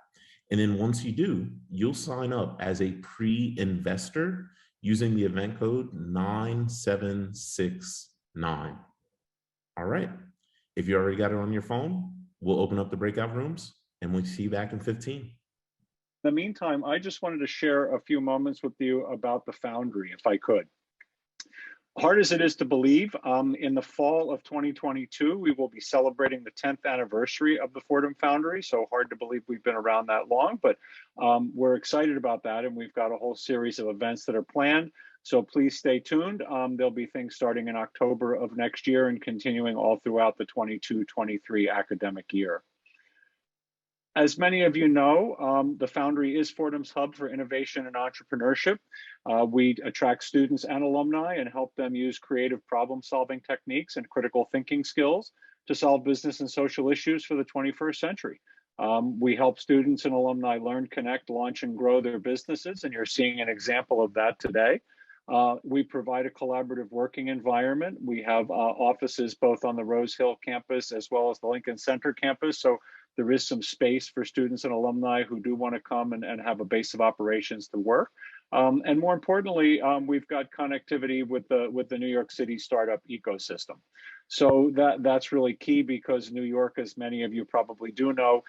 And then once you do, you'll sign up as a pre-investor using the event code 9769. All right. If you already got it on your phone, we'll open up the breakout rooms and we'll see you back in 15. In the meantime, I just wanted to share a few moments with you about the Foundry, if I could. Hard as it is to believe, in the fall of 2022, we will be celebrating the 10th anniversary of the Fordham Foundry. So hard to believe we've been around that long, but we're excited about that. And we've got a whole series of events that are planned. So please stay tuned. There'll be things starting in October of next year and continuing all throughout the 22-23 academic year. As many of you know, the Foundry is Fordham's hub for innovation and entrepreneurship. We attract students and alumni and help them use creative problem-solving techniques and critical thinking skills to solve business and social issues for the 21st century. We help students and alumni learn, connect, launch, and grow their businesses, and you're seeing an example of that today. We provide a collaborative working environment. We have offices both on the Rose Hill campus as well as the Lincoln Center campus. So there is some space for students and alumni who do want to come and have a base of operations to work. And more importantly, we've got connectivity with the New York City startup ecosystem. So that's really key because New York, as many of you probably do know,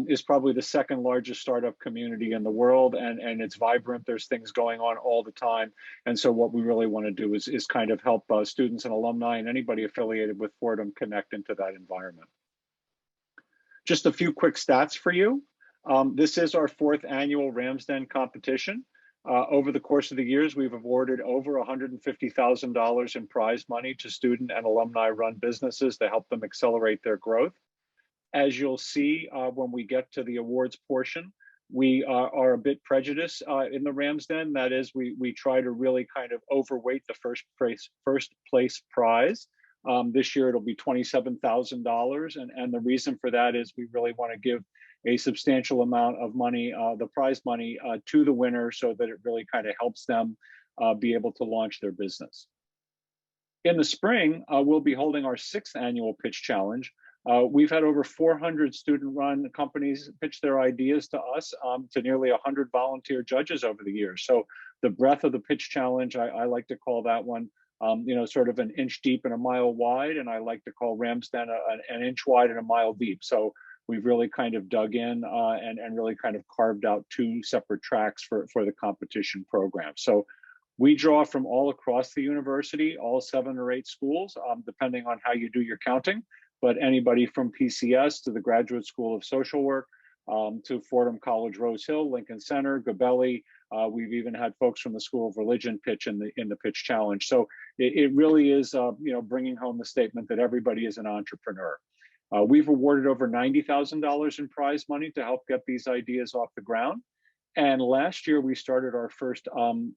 is probably the second largest startup community in the world, and it's vibrant. There's things going on all the time. And so what we really want to do is kind of help students and alumni and anybody affiliated with Fordham connect into that environment. Just a few quick stats for you. This is our 4th annual Ramsden competition. Over the course of the years, we've awarded over $150,000 in prize money to student and alumni-run businesses to help them accelerate their growth. As you'll see when we get to the awards portion, We are a bit prejudiced in the Ramsden. That is, we try to really kind of overweight the first place prize. This year it'll be $27,000, and the reason for that is we really want to give a substantial amount of money, the prize money, to the winner, so that it really kind of helps them be able to launch their business. In the spring, we'll be holding our 6th annual pitch challenge. We've had over 400 student-run companies pitch their ideas to us, to nearly 100 volunteer judges over the years. So the breadth of the pitch challenge, I like to call that one, sort of an inch deep and a mile wide, and I like to call Ramsden an inch wide and a mile deep. So we've really kind of dug in and really kind of carved out 2 separate tracks for the competition program. So we draw from all across the university, all 7 or 8 schools, depending on how you do your counting. But anybody from PCS to the Graduate School of Social Work, to Fordham College, Rose Hill, Lincoln Center, Gabelli. We've even had folks from the School of Religion pitch in the pitch challenge. So it really is, bringing home the statement that everybody is an entrepreneur. We've awarded over $90,000 in prize money to help get these ideas off the ground. And last year we started our first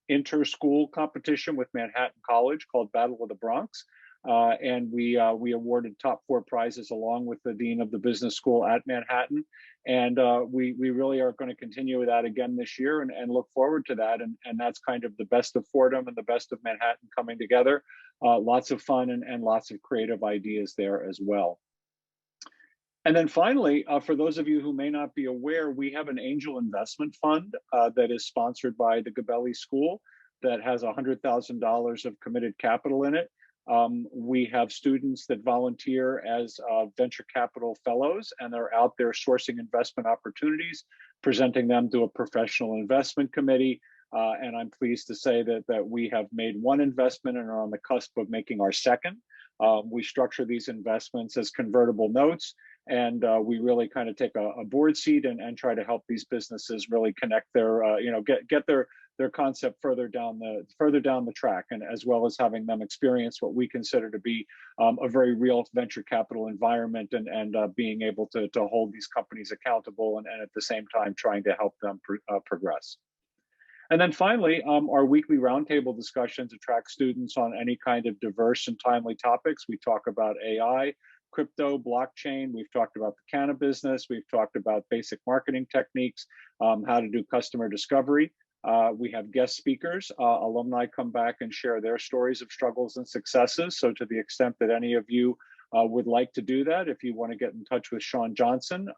inter-school competition with Manhattan College called Battle of the Bronx. And we awarded top 4 prizes along with the Dean of the Business School at Manhattan. And we really are going to continue with that again this year and look forward to that. And that's kind of the best of Fordham and the best of Manhattan coming together. Lots of fun and lots of creative ideas there as well. And then finally, for those of you who may not be aware, we have an angel investment fund that is sponsored by the Gabelli School that has $100,000 of committed capital in it. We have students that volunteer as venture capital fellows, and they're out there sourcing investment opportunities, presenting them to a professional investment committee. And I'm pleased to say that we have made 1 investment and are on the cusp of making our 2nd. We structure these investments as convertible notes, and we really kind of take a board seat and try to help these businesses really connect their, get their concept further down the track, and as well as having them experience what we consider to be a very real venture capital environment, and being able to hold these companies accountable, and at the same time trying to help them progress. And then finally, our weekly roundtable discussions attract students on any kind of diverse and timely topics. We talk about AI, crypto, blockchain. We've talked about the cannabis business. We've talked about basic marketing techniques, how to do customer discovery. We have guest speakers. Alumni come back and share their stories of struggles and successes. So to the extent that any of you would like to do that, if you want to get in touch with Sean Johnson,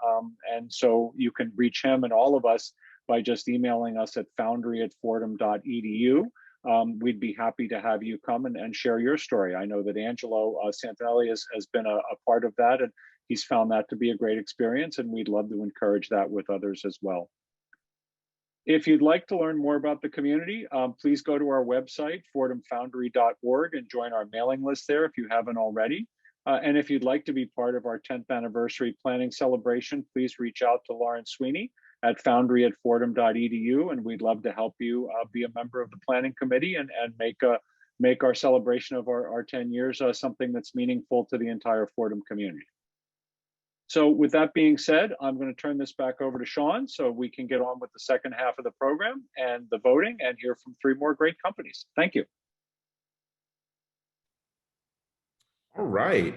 and so you can reach him and all of us by just emailing us at foundry@fordham.edu. We'd be happy to have you come and share your story. I know that Angelo Santanelli has been a part of that, and he's found that to be a great experience, and we'd love to encourage that with others as well. If you'd like to learn more about the community, please go to our website, fordhamfoundry.org, and join our mailing list there if you haven't already. And if you'd like to be part of our 10th anniversary planning celebration, please reach out to Lauren Sweeney at foundry@fordham.edu, and we'd love to help you be a member of the planning committee and make our celebration of our 10 years something that's meaningful to the entire Fordham community. So with that being said, I'm going to turn this back over to Sean so we can get on with the second half of the program and the voting and hear from 3 more great companies. Thank you. All right,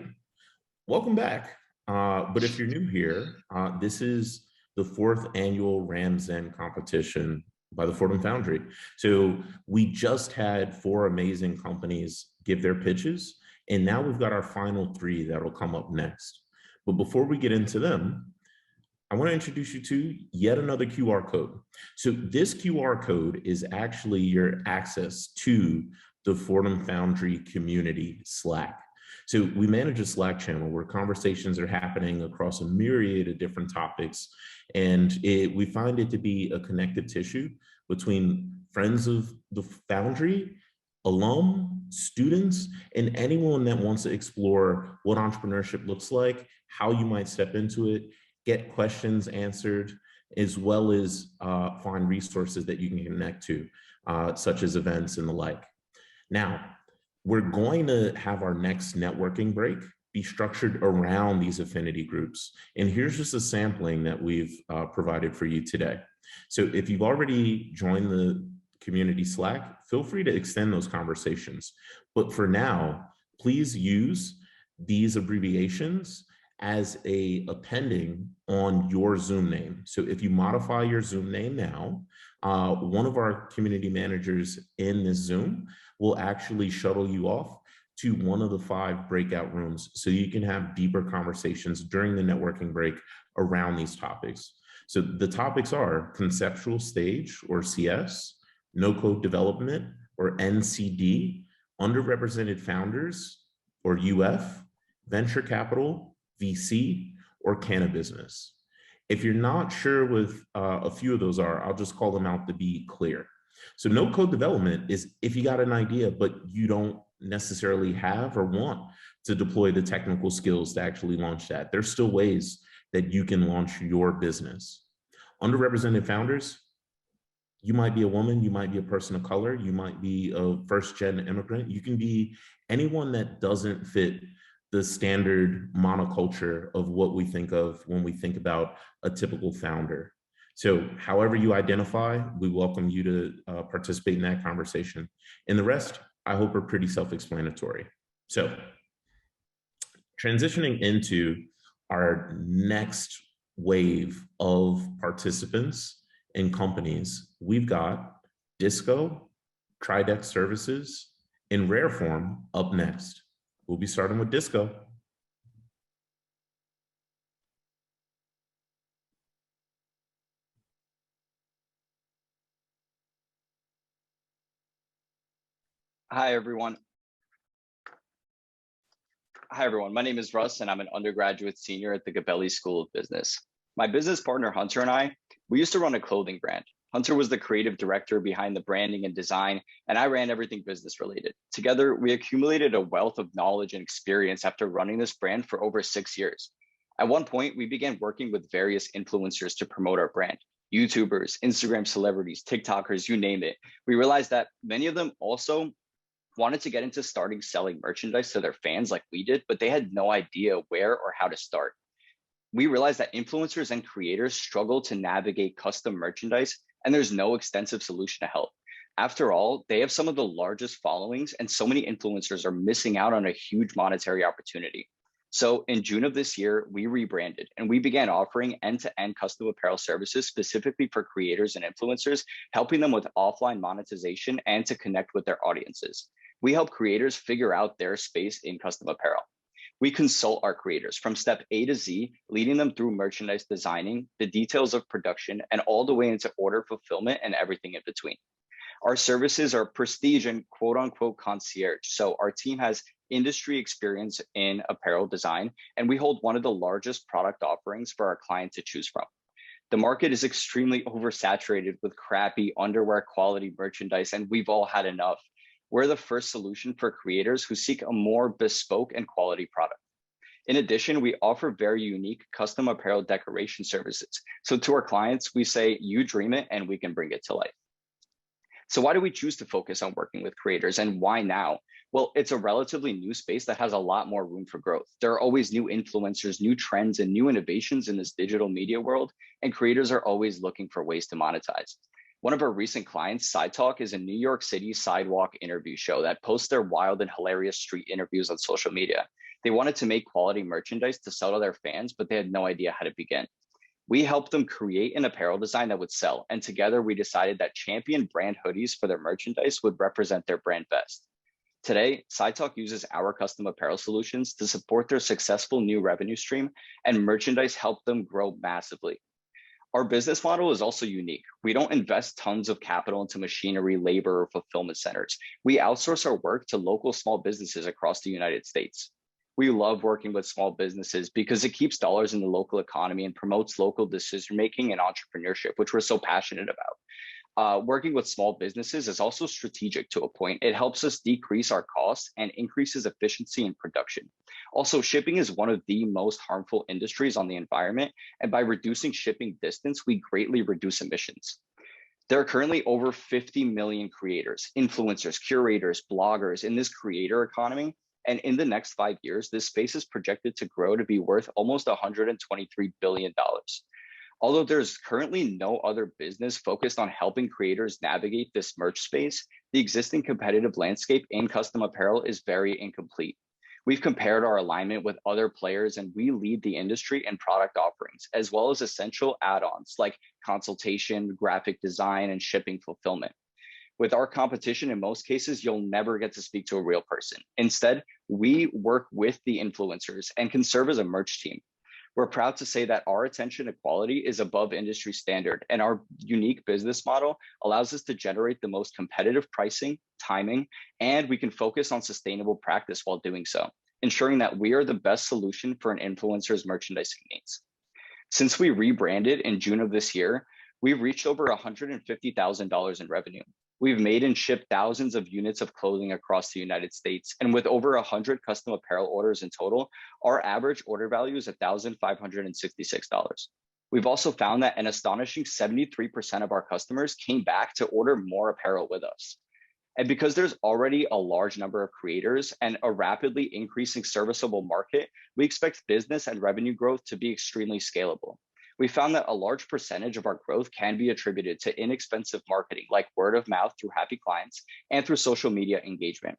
welcome back. But if you're new here, this is the 4th annual Ramsden competition by the Fordham Foundry. So we just had 4 amazing companies give their pitches, and now we've got our final 3 that'll come up next. But before we get into them, I want to introduce you to yet another QR code. So this QR code is actually your access to the Fordham Foundry community Slack. So we manage a Slack channel where conversations are happening across a myriad of different topics. And we find it to be a connective tissue between friends of the Foundry, alum, students, and anyone that wants to explore what entrepreneurship looks like, how you might step into it, get questions answered, as well as find resources that you can connect to, such as events and the like. Now, we're going to have our next networking break be structured around these affinity groups. And here's just a sampling that we've provided for you today. So if you've already joined the community Slack, feel free to extend those conversations. But for now, please use these abbreviations as a appending on your Zoom name. So if you modify your Zoom name now, one of our community managers in this Zoom will actually shuttle you off to one of the 5 breakout rooms so you can have deeper conversations during the networking break around these topics. So the topics are conceptual stage, or CS, no-code development, or NCD, underrepresented founders, or UF, venture capital, VC, or cannabis. If you're not sure what a few of those are, I'll just call them out to be clear. So no-code development is if you got an idea, but you don't necessarily have or want to deploy the technical skills to actually launch that. There's still ways that you can launch your business. Underrepresented founders, you might be a woman, you might be a person of color, you might be a first-gen immigrant, you can be anyone that doesn't fit the standard monoculture of what we think of when we think about a typical founder. So however you identify, we welcome you to participate in that conversation. And the rest, I hope, are pretty self-explanatory. So transitioning into our next wave of participants and companies, we've got Disco, Tridex Services, and Rareform up next. We'll be starting with Disco. Hi, everyone. My name is Russ, and I'm an undergraduate senior at the Gabelli School of Business. My business partner, Hunter, and I, we used to run a clothing brand. Hunter was the creative director behind the branding and design, and I ran everything business related. Together, we accumulated a wealth of knowledge and experience after running this brand for over 6 years. At one point, we began working with various influencers to promote our brand. YouTubers, Instagram celebrities, TikTokers, you name it. We realized that many of them also wanted to get into selling merchandise to their fans like we did, but they had no idea where or how to start. We realized that influencers and creators struggle to navigate custom merchandise, and there's no extensive solution to help. After all, they have some of the largest followings, and so many influencers are missing out on a huge monetary opportunity. So in June of this year, we rebranded and we began offering end-to-end custom apparel services specifically for creators and influencers, helping them with offline monetization and to connect with their audiences. We help creators figure out their space in custom apparel. We consult our creators from step A to Z, leading them through merchandise designing, the details of production, and all the way into order fulfillment and everything in between. Our services are prestige and quote unquote concierge. So our team has industry experience in apparel design, and we hold one of the largest product offerings for our client to choose from. The market is extremely oversaturated with crappy underwear quality merchandise, and we've all had enough. We're the first solution for creators who seek a more bespoke and quality product. In addition, we offer very unique custom apparel decoration services. So to our clients, we say, you dream it and we can bring it to life. So why do we choose to focus on working with creators, and why now? Well, it's a relatively new space that has a lot more room for growth. There are always new influencers, new trends, and new innovations in this digital media world, and creators are always looking for ways to monetize. One of our recent clients, Side Talk, is a New York City sidewalk interview show that posts their wild and hilarious street interviews on social media. They wanted to make quality merchandise to sell to their fans, but they had no idea how to begin. We helped them create an apparel design that would sell, and together we decided that champion brand hoodies for their merchandise would represent their brand best. Today, Side Talk uses our custom apparel solutions to support their successful new revenue stream, and merchandise helped them grow massively. Our business model is also unique. We don't invest tons of capital into machinery, labor, or fulfillment centers. We outsource our work to local small businesses across the United States. We love working with small businesses because it keeps dollars in the local economy and promotes local decision-making and entrepreneurship, which we're so passionate about. Working with small businesses is also strategic to a point. It helps us decrease our costs and increases efficiency in production. Also, shipping is one of the most harmful industries on the environment, and by reducing shipping distance, we greatly reduce emissions. There are currently over 50 million creators, influencers, curators, bloggers in this creator economy, And in the next 5 years, this space is projected to grow to be worth almost $123 billion. Although there's currently no other business focused on helping creators navigate this merch space, the existing competitive landscape in custom apparel is very incomplete. We've compared our alignment with other players, and we lead the industry in product offerings, as well as essential add-ons like consultation, graphic design, and shipping fulfillment. With our competition, in most cases, you'll never get to speak to a real person. Instead, we work with the influencers and can serve as a merch team. We're proud to say that our attention to quality is above industry standard, and our unique business model allows us to generate the most competitive pricing, timing, and we can focus on sustainable practice while doing so, ensuring that we are the best solution for an influencer's merchandising needs. Since we rebranded in June of this year, we've reached over $150,000 in revenue. We've made and shipped thousands of units of clothing across the United States. And with over 100 custom apparel orders in total, our average order value is $1,566. We've also found that an astonishing 73% of our customers came back to order more apparel with us. And because there's already a large number of creators and a rapidly increasing serviceable market, we expect business and revenue growth to be extremely scalable. We found that a large percentage of our growth can be attributed to inexpensive marketing like word of mouth through happy clients and through social media engagement.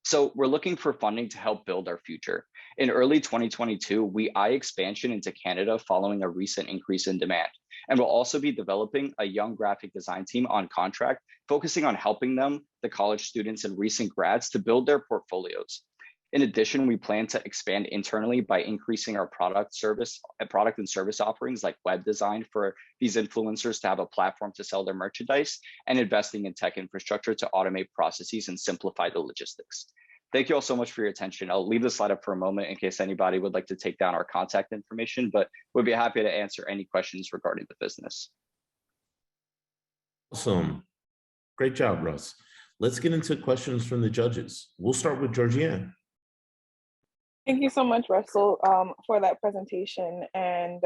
So we're looking for funding to help build our future. In early 2022, we eye expansion into Canada following a recent increase in demand. And we'll also be developing a young graphic design team on contract, focusing on helping them, the college students and recent grads, to build their portfolios. In addition, we plan to expand internally by increasing our product and service offerings like web design for these influencers to have a platform to sell their merchandise, and investing in tech infrastructure to automate processes and simplify the logistics. Thank you all so much for your attention. I'll leave the slide up for a moment in case anybody would like to take down our contact information, but we'd be happy to answer any questions regarding the business. Awesome. Great job, Russ. Let's get into questions from the judges. We'll start with Georgianne. Thank you so much, Russell, for that presentation. And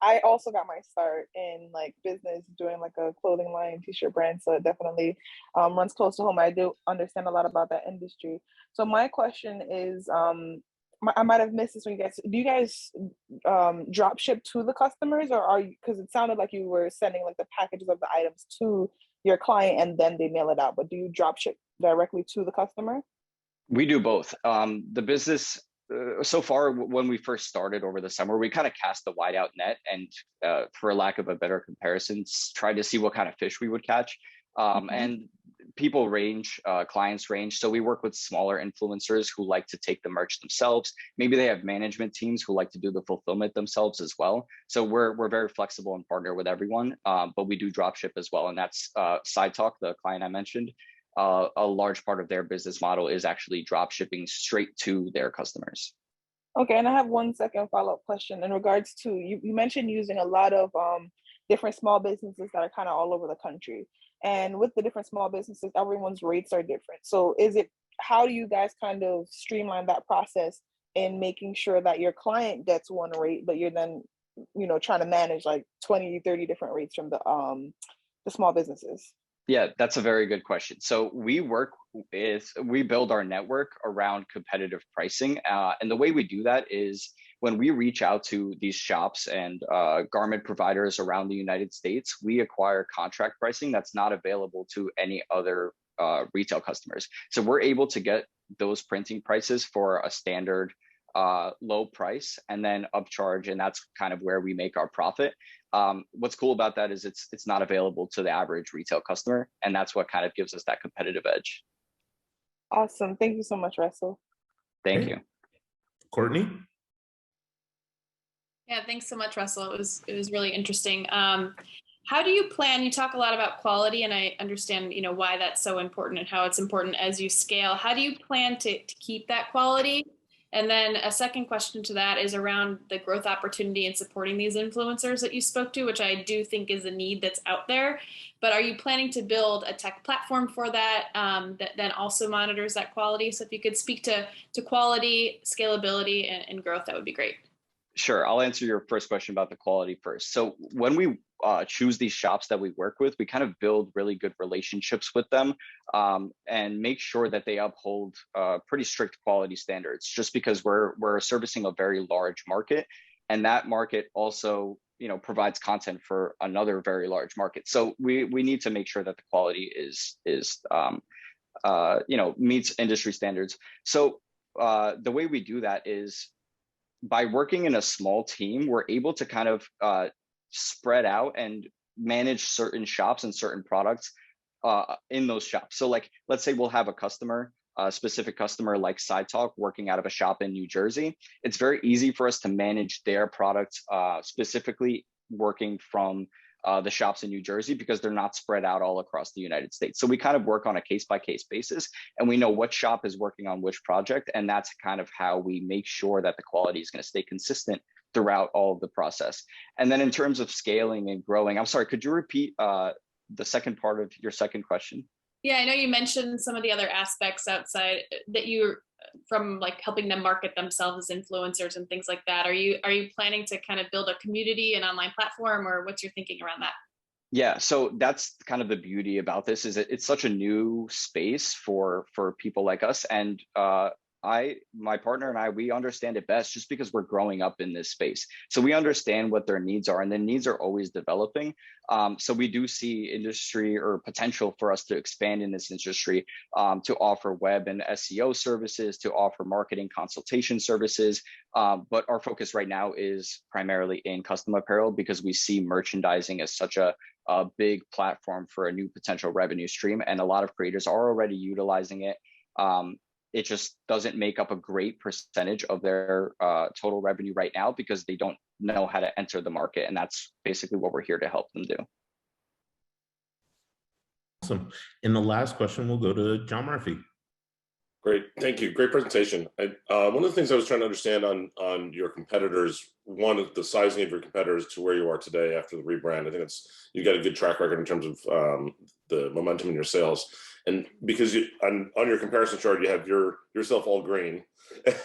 I also got my start in like business doing like a clothing line, t-shirt brand. So it definitely runs close to home. I do understand a lot about that industry. So my question is, I might have missed this when do you guys drop ship to the customers, or are you, because it sounded like you were sending like the packages of the items to your client and then they mail it out, but do you drop ship directly to the customer? We do both. The business, so far, when we first started over the summer, we kind of cast a wide out net and for lack of a better comparison, tried to see what kind of fish we would catch. And people range, clients range. So we work with smaller influencers who like to take the merch themselves. Maybe they have management teams who like to do the fulfillment themselves as well. So we're very flexible and partner with everyone, but we do drop ship as well. And that's Side Talk, the client I mentioned. A large part of their business model is actually drop shipping straight to their customers. Okay, and I have one second follow-up question in regards to, you mentioned using a lot of different small businesses that are kind of all over the country. And with the different small businesses, everyone's rates are different. So how do you guys kind of streamline that process in making sure that your client gets one rate, but you're then, trying to manage like 20, 30 different rates from the small businesses? Yeah, that's a very good question. So we build our network around competitive pricing. And the way we do that is when we reach out to these shops and garment providers around the United States, we acquire contract pricing that's not available to any other retail customers. So we're able to get those printing prices for a standard low price and then upcharge, and that's kind of where we make our profit. What's cool about that is it's not available to the average retail customer, and that's what kind of gives us that competitive edge. Awesome. Thank you so much, Russell. Thank you. Courtney? Yeah, thanks so much, Russell. It was really interesting. How do you plan? You talk a lot about quality, and I understand why that's so important and how it's important as you scale. How do you plan to keep that quality? And then a second question to that is around the growth opportunity in supporting these influencers that you spoke to, which I do think is a need that's out there. But are you planning to build a tech platform for that that then also monitors that quality? So if you could speak to quality, scalability, and growth, that would be great. Sure. I'll answer your first question about the quality first. So when we choose these shops that we work with, we kind of build really good relationships with them and make sure that they uphold pretty strict quality standards, just because we're servicing a very large market, and that market also provides content for another very large market. So we need to make sure that the quality is meets industry standards. So the way we do that is by working in a small team, we're able to kind of spread out and manage certain shops and certain products in those shops. So like, let's say we'll have a specific customer like Side Talk working out of a shop in New Jersey. It's very easy for us to manage their products specifically working from the shops in New Jersey, because they're not spread out all across the United States. So we kind of work on a case-by-case basis, and we know what shop is working on which project, and that's kind of how we make sure that the quality is going to stay consistent throughout all of the process. And then in terms of scaling and growing, I'm sorry, could you repeat the second part of your second question? Yeah, I know you mentioned some of the other aspects outside that from like helping them market themselves as influencers and things like that. Are you planning to kind of build a community, an online platform, or what's your thinking around that? Yeah, so that's kind of the beauty about this, is it's such a new space for people like us. And my partner and I, we understand it best just because we're growing up in this space. So we understand what their needs are, and the needs are always developing. So we do see industry or potential for us to expand in this industry, to offer web and SEO services, to offer marketing consultation services. But our focus right now is primarily in custom apparel, because we see merchandising as such a big platform for a new potential revenue stream. And a lot of creators are already utilizing it. It just doesn't make up a great percentage of their total revenue right now, because they don't know how to enter the market. And that's basically what we're here to help them do. Awesome. And the last question will go to John Murphy. Great, thank you. Great presentation. One of the things I was trying to understand on your competitors, one, the sizing of your competitors to where you are today after the rebrand. I think you've got a good track record in terms of the momentum in your sales. And because on your comparison chart, you have yourself all green,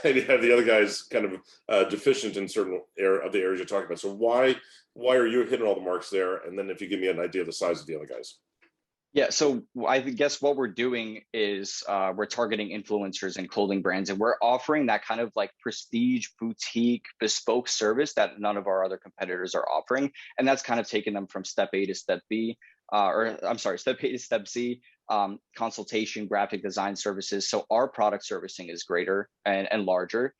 and you have the other guys kind of deficient in certain of the areas you're talking about. So why are you hitting all the marks there? And then if you give me an idea of the size of the other guys. Yeah, so I guess what we're doing is we're targeting influencers and clothing brands, and we're offering that kind of like prestige, boutique, bespoke service that none of our other competitors are offering. And that's kind of taken them from step A to step B, step A to step C, consultation, graphic design services. So our product servicing is greater and larger.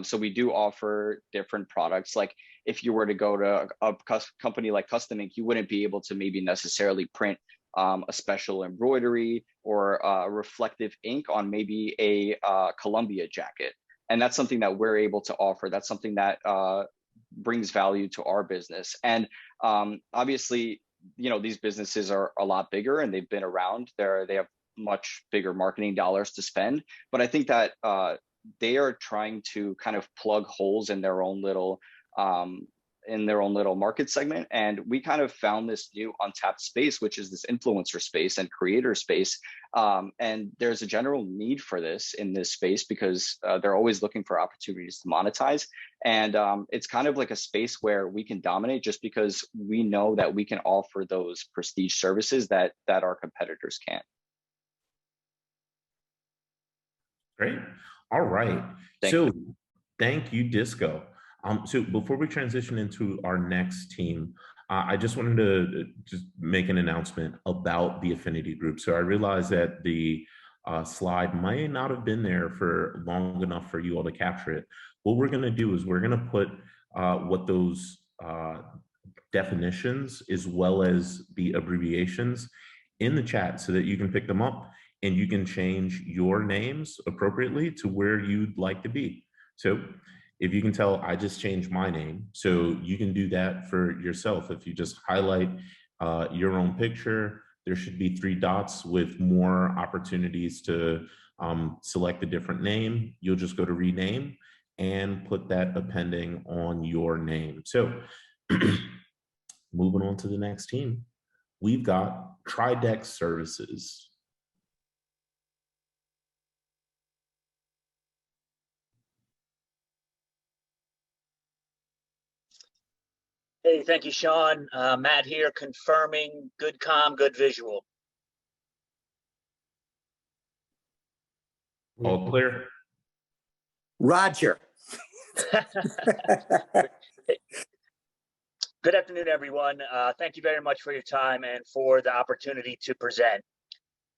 So we do offer different products. Like if you were to go to a company like Custom Ink, you wouldn't be able to maybe necessarily print a special embroidery or a reflective ink on maybe a Columbia jacket. And that's something that we're able to offer. That's something that brings value to our business. And obviously, these businesses are a lot bigger and they've been around. They have much bigger marketing dollars to spend. But I think that they are trying to kind of plug holes in their own little market segment. And we kind of found this new untapped space, which is this influencer space and creator space. And there's a general need for this in this space, because they're always looking for opportunities to monetize. And it's kind of like a space where we can dominate, just because we know that we can offer those prestige services that our competitors can't. Great. All right. Thank you, Disco. So before we transition into our next team, I just wanted to just make an announcement about the Affinity Group. So I realize that the slide might not have been there for long enough for you all to capture it. What we're going to do is we're going to put what those definitions as well as the abbreviations in the chat so that you can pick them up and you can change your names appropriately to where you'd like to be. So if you can tell, I just changed my name. So you can do that for yourself. If you just highlight your own picture, there should be 3 dots with more opportunities to select a different name. You'll just go to rename and put that appending on your name. So moving on to the next team, we've got Tridex Services. Hey, thank you, Sean. Matt here, confirming good comm, good visual. All clear? Roger. Good afternoon, everyone. Thank you very much for your time and for the opportunity to present.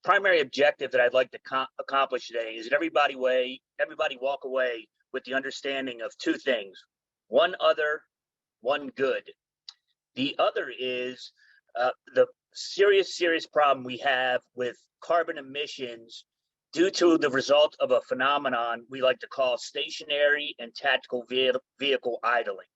Primary objective that I'd like to accomplish today is that everybody walk away with the understanding of two things: one other, one good. The other is the serious problem we have with carbon emissions due to the result of a phenomenon we like to call stationary and tactical vehicle idling.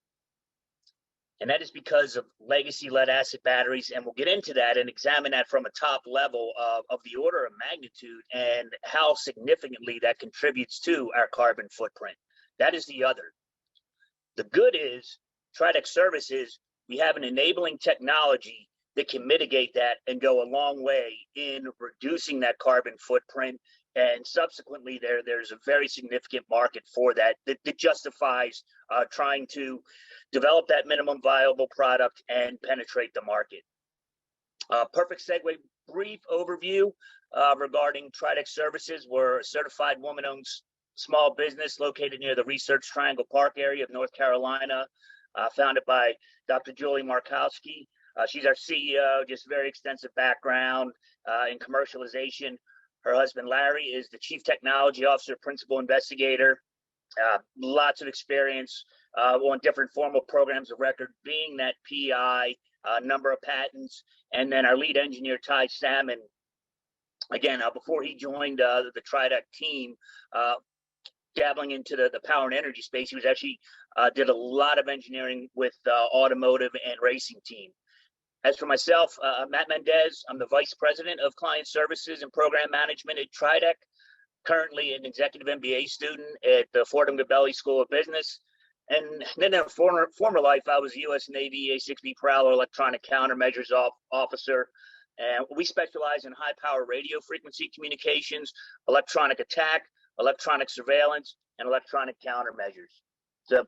And that is because of legacy lead acid batteries. And we'll get into that and examine that from a top level of the order of magnitude and how significantly that contributes to our carbon footprint. That is the other. The good is Tridex Services, we have an enabling technology that can mitigate that and go a long way in reducing that carbon footprint. And subsequently, there's a very significant market for that justifies trying to develop that minimum viable product and penetrate the market. Perfect segue, brief overview regarding Tridex Services. We're a certified woman-owned small business located near the Research Triangle Park area of North Carolina, founded by Dr. Julie Markowski. She's our CEO, just very extensive background in commercialization. Her husband, Larry, is the Chief Technology Officer, Principal Investigator. Lots of experience on different formal programs of record, being that PI, number of patents. And then our lead engineer, Ty Salmon, again, before he joined the Tridex team, dabbling into the power and energy space, he was actually did a lot of engineering with automotive and racing team. As for myself, Matt Mendez, I'm the Vice President of Client Services and Program Management at Tridex, currently an executive MBA student at the Fordham School of Business. And then in a former life, I was a U.S. Navy A6B Prowler Electronic Countermeasures Officer. And we specialize in high power radio frequency communications, electronic attack, electronic surveillance, and electronic countermeasures. So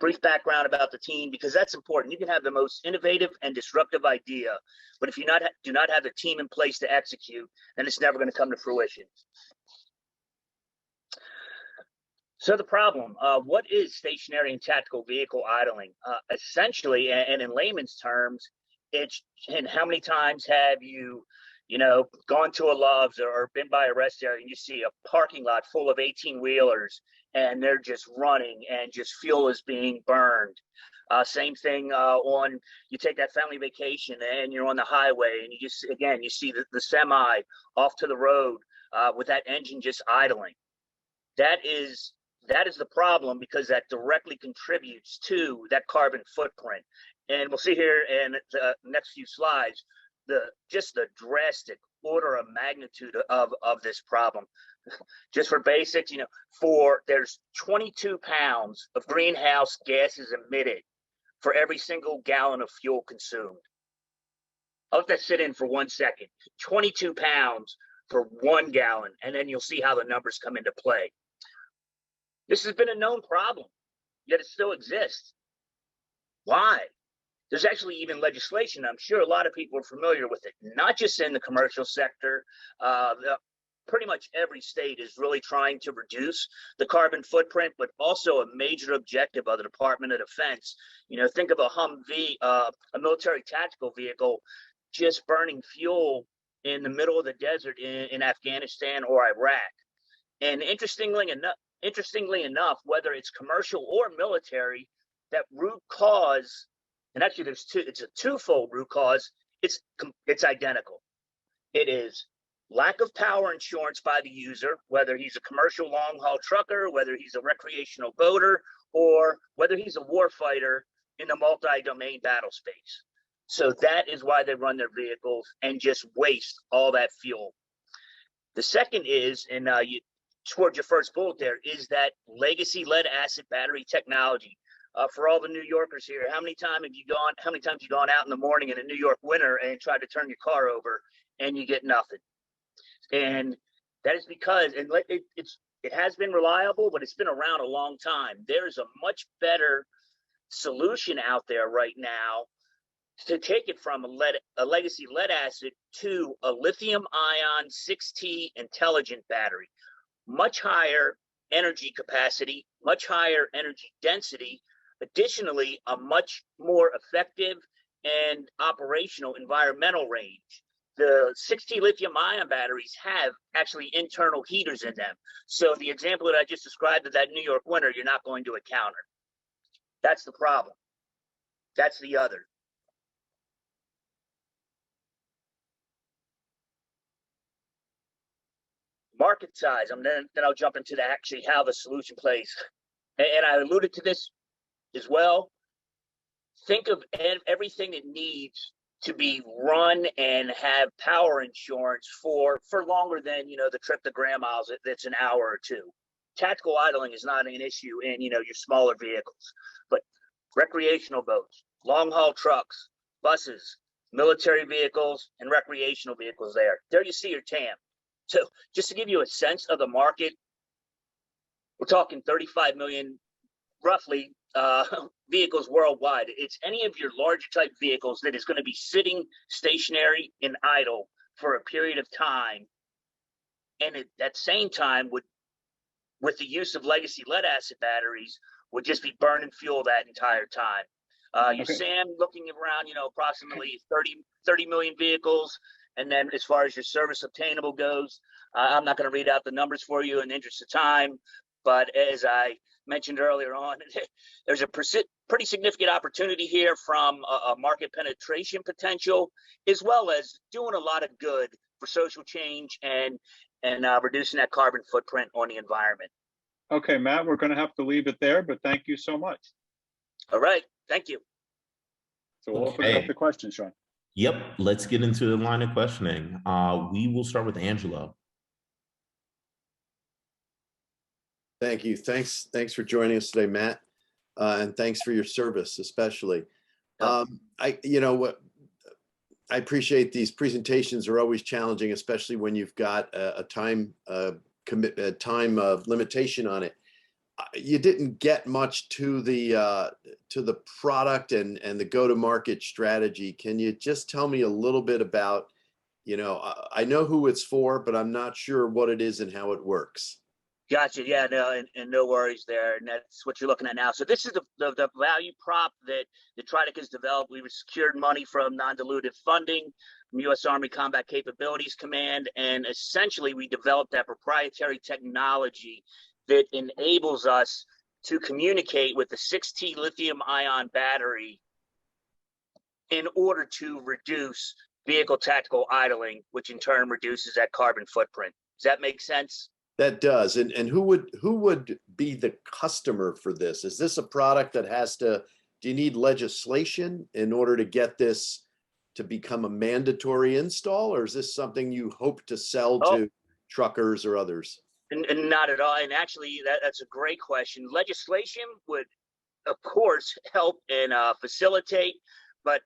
brief background about the team, because that's important. You can have the most innovative and disruptive idea, but if you do not have the team in place to execute, then it's never going to come to fruition. So the problem, what is stationary and tactical vehicle idling? Essentially, and in layman's terms, it's, and how many times have you gone to a Love's or been by a rest area and you see a parking lot full of 18-wheelers and they're just running and just fuel is being burned. Same thing you take that family vacation and you're on the highway and you see the semi off to the road with that engine just idling. That is the problem, because that directly contributes to that carbon footprint. And we'll see here in the next few slides just the drastic order of magnitude of this problem. Just for basics, there's 22 pounds of greenhouse gases emitted for every single gallon of fuel consumed. I'll let that sit in for 1 second. 22 pounds for 1 gallon, and then you'll see how the numbers come into play. This has been a known problem, yet it still exists. Why? There's actually even legislation. I'm sure a lot of people are familiar with it, not just in the commercial sector. Pretty much every state is really trying to reduce the carbon footprint, but also a major objective of the Department of Defense. Think of a Humvee, a military tactical vehicle, just burning fuel in the middle of the desert in Afghanistan or Iraq. And interestingly enough, whether it's commercial or military, that root cause, and actually it's a twofold root cause, it's identical. It is lack of power insurance by the user, whether he's a commercial long-haul trucker, whether he's a recreational boater, or whether he's a warfighter in the multi-domain battle space. So that is why they run their vehicles and just waste all that fuel. The second is, and towards your first bullet there, is that legacy lead acid battery technology. For all the New Yorkers here, how many times have you gone out in the morning in a New York winter and tried to turn your car over and you get nothing? And that is because, and it has been reliable, but it's been around a long time. There's a much better solution out there right now to take it from a legacy lead acid to a lithium ion 6T intelligent battery. Much higher energy capacity, much higher energy density, additionally, a much more effective and operational environmental range. The 6T lithium ion batteries have actually internal heaters in them. So the example that I just described of that New York winter, you're not going to encounter. That's the problem. That's the other. Market size, then I'll jump into actually how the solution plays. And I alluded to this as well. Think of everything that needs to be run and have power insurance for longer than, the trip to grandma's that's an hour or two. Tactical idling is not an issue in, your smaller vehicles, but recreational boats, long haul trucks, buses, military vehicles, and recreational vehicles there you see your TAM. So just to give you a sense of the market, we're talking 35 million, roughly, vehicles worldwide. It's any of your larger type vehicles that is going to be sitting stationary and idle for a period of time. And at that same time, with the use of legacy lead acid batteries, would just be burning fuel that entire time. Your SAM looking around, approximately 30 million vehicles. And then as far as your service obtainable goes, I'm not going to read out the numbers for you in the interest of time, but as I mentioned earlier on, there's a pretty significant opportunity here from a market penetration potential, as well as doing a lot of good for social change and reducing that carbon footprint on the environment. Okay, Matt, we're going to have to leave it there, but thank you so much. All right, thank you. So we'll open it up to questions, Sean. Yep, let's get into the line of questioning. We will start with Angelo. Thank you. Thanks for joining us today, Matt, and thanks for your service, especially. I appreciate these presentations are always challenging, especially when you've got a time limitation on it. You didn't get much to the product and the go-to-market strategy. Can you just tell me a little bit about, I know who it's for, but I'm not sure what it is and how it works. Gotcha. Yeah, no, and no worries there. And that's what you're looking at now. So this is the value prop that Tridex has developed. We've secured money from non-dilutive funding from U.S. Army Combat Capabilities Command, and essentially we developed that proprietary technology that enables us to communicate with the 6T lithium ion battery in order to reduce vehicle tactical idling, which in turn reduces that carbon footprint. Does that make sense? That does. And who would be the customer for this? Is this a product that do you need legislation in order to get this to become a mandatory install, or is this something you hope to sell to truckers or others? And not at all. And actually, that's a great question. Legislation would, of course, help and facilitate, but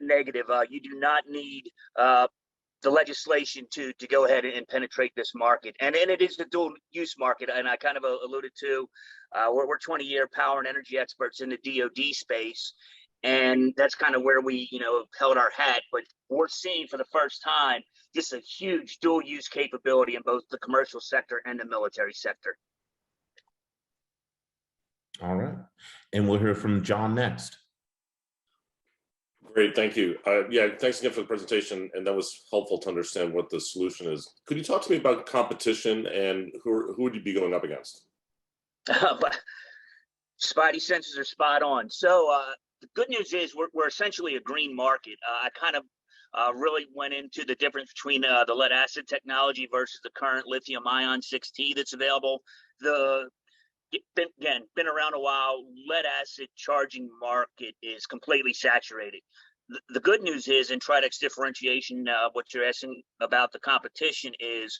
negative. You do not need the legislation to go ahead and penetrate this market. And it is the dual use market. And I kind of alluded to, we're 20-year power and energy experts in the DoD space. And that's kind of where we, held our hat. But we're seeing for the first time just a huge dual use capability in both the commercial sector and the military sector. All right. And we'll hear from John next. Great, thank you. Yeah, thanks again for the presentation, and that was helpful to understand what the solution is. Could you talk to me about competition and who would you be going up against? Spidey senses are spot on. So the good news is we're essentially a green market. I kind of really went into the difference between the lead acid technology versus the current lithium ion 6T that's available. Been around a while. Lead acid charging market is completely saturated. The good news is, in Tridex differentiation, what you're asking about the competition is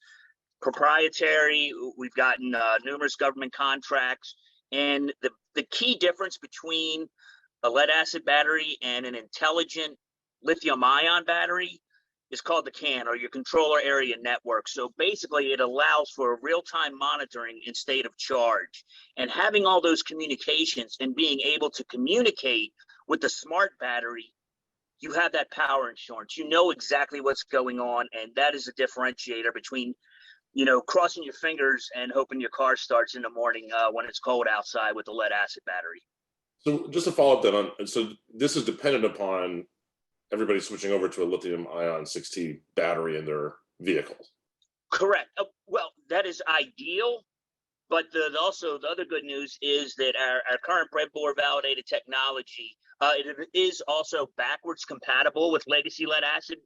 proprietary. We've gotten numerous government contracts, and the key difference between a lead acid battery and an intelligent lithium ion battery is called the CAN, or your controller area network. So basically it allows for real-time monitoring in state of charge, and having all those communications and being able to communicate with the smart battery. You have that power insurance. You know exactly what's going on, and that is a differentiator between, you know, crossing your fingers and hoping your car starts in the morning when it's cold outside with a lead acid battery. So just to follow up then on, so this is dependent upon everybody switching over to a lithium ion 6T battery in their vehicles. Correct. Well, that is ideal. But also the other good news is that our current breadboard validated technology, it is also backwards compatible with legacy lead acid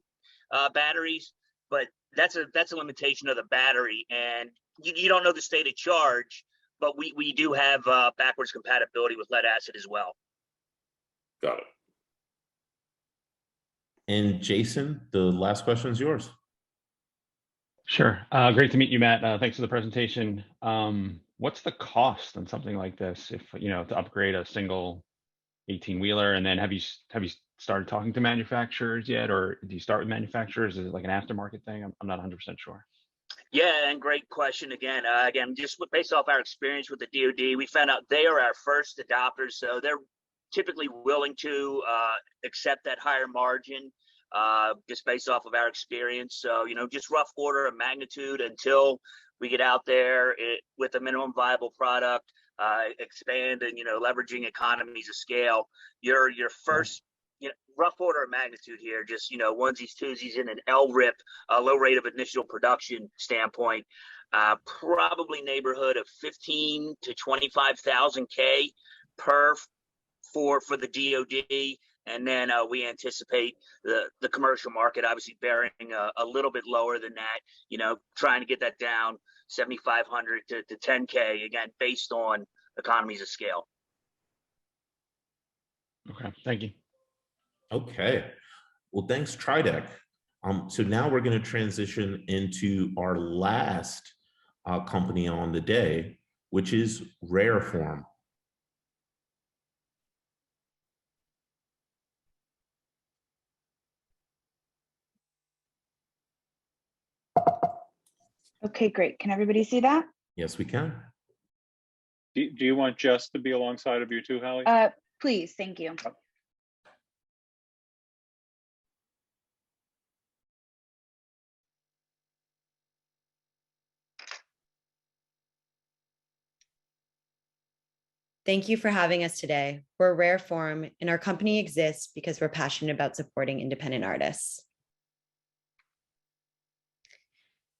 batteries, but that's a limitation of the battery, and you don't know the state of charge, but we do have backwards compatibility with lead acid as well. Got it. And Jason, the last question is yours. Sure. Great to meet you, Matt. Thanks for the presentation. What's the cost on something like this, if you know, to upgrade a single 18-wheeler? And then have you started talking to manufacturers yet, or do you start with manufacturers? Is it like an aftermarket thing? I'm not 100% sure. Yeah, and great question again. Again, just based off our experience with the DoD, we found out they are our first adopters, so they're typically willing to accept that higher margin. Just based off of our experience. So, you know, just rough order of magnitude until we get out there with a minimum viable product, expand and, you know, leveraging economies of scale. Your first, you know, rough order of magnitude here, just, you know, onesies, twosies in an LRIP, low rate of initial production standpoint, probably neighborhood of 15 to 25,000 K per for the DoD. And then we anticipate the commercial market obviously bearing a little bit lower than that, you know, trying to get that down 7,500 to 10K, again, based on economies of scale. Okay, thank you. Okay, well, thanks, Tridex. So now we're going to transition into our last company on the day, which is Rareform. Okay, great. Can everybody see that? Yes, we can. Do you want Jess to be alongside of you too, Hallie? Please, thank you. Thank you for having us today. We're Rareform, and our company exists because we're passionate about supporting independent artists.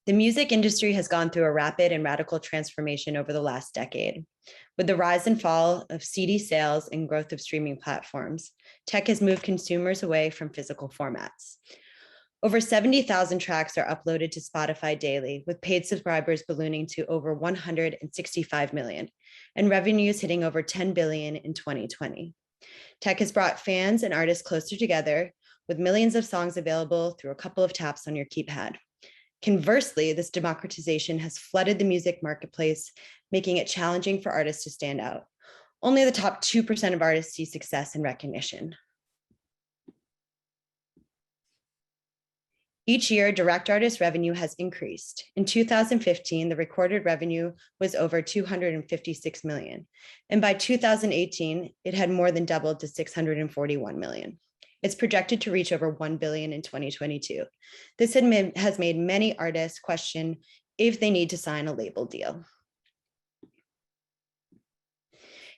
The music industry has gone through a rapid and radical transformation over the last decade. With the rise and fall of CD sales and growth of streaming platforms, tech has moved consumers away from physical formats. Over 70,000 tracks are uploaded to Spotify daily, with paid subscribers ballooning to over 165 million, and revenues hitting over 10 billion in 2020. Tech has brought fans and artists closer together, with millions of songs available through a couple of taps on your keypad. Conversely, this democratization has flooded the music marketplace, making it challenging for artists to stand out. Only the top 2% of artists see success and recognition. Each year, direct artist revenue has increased. In 2015, the recorded revenue was over 256 million. And by 2018, it had more than doubled to 641 million. It's projected to reach over 1 billion in 2022. This has made many artists question if they need to sign a label deal.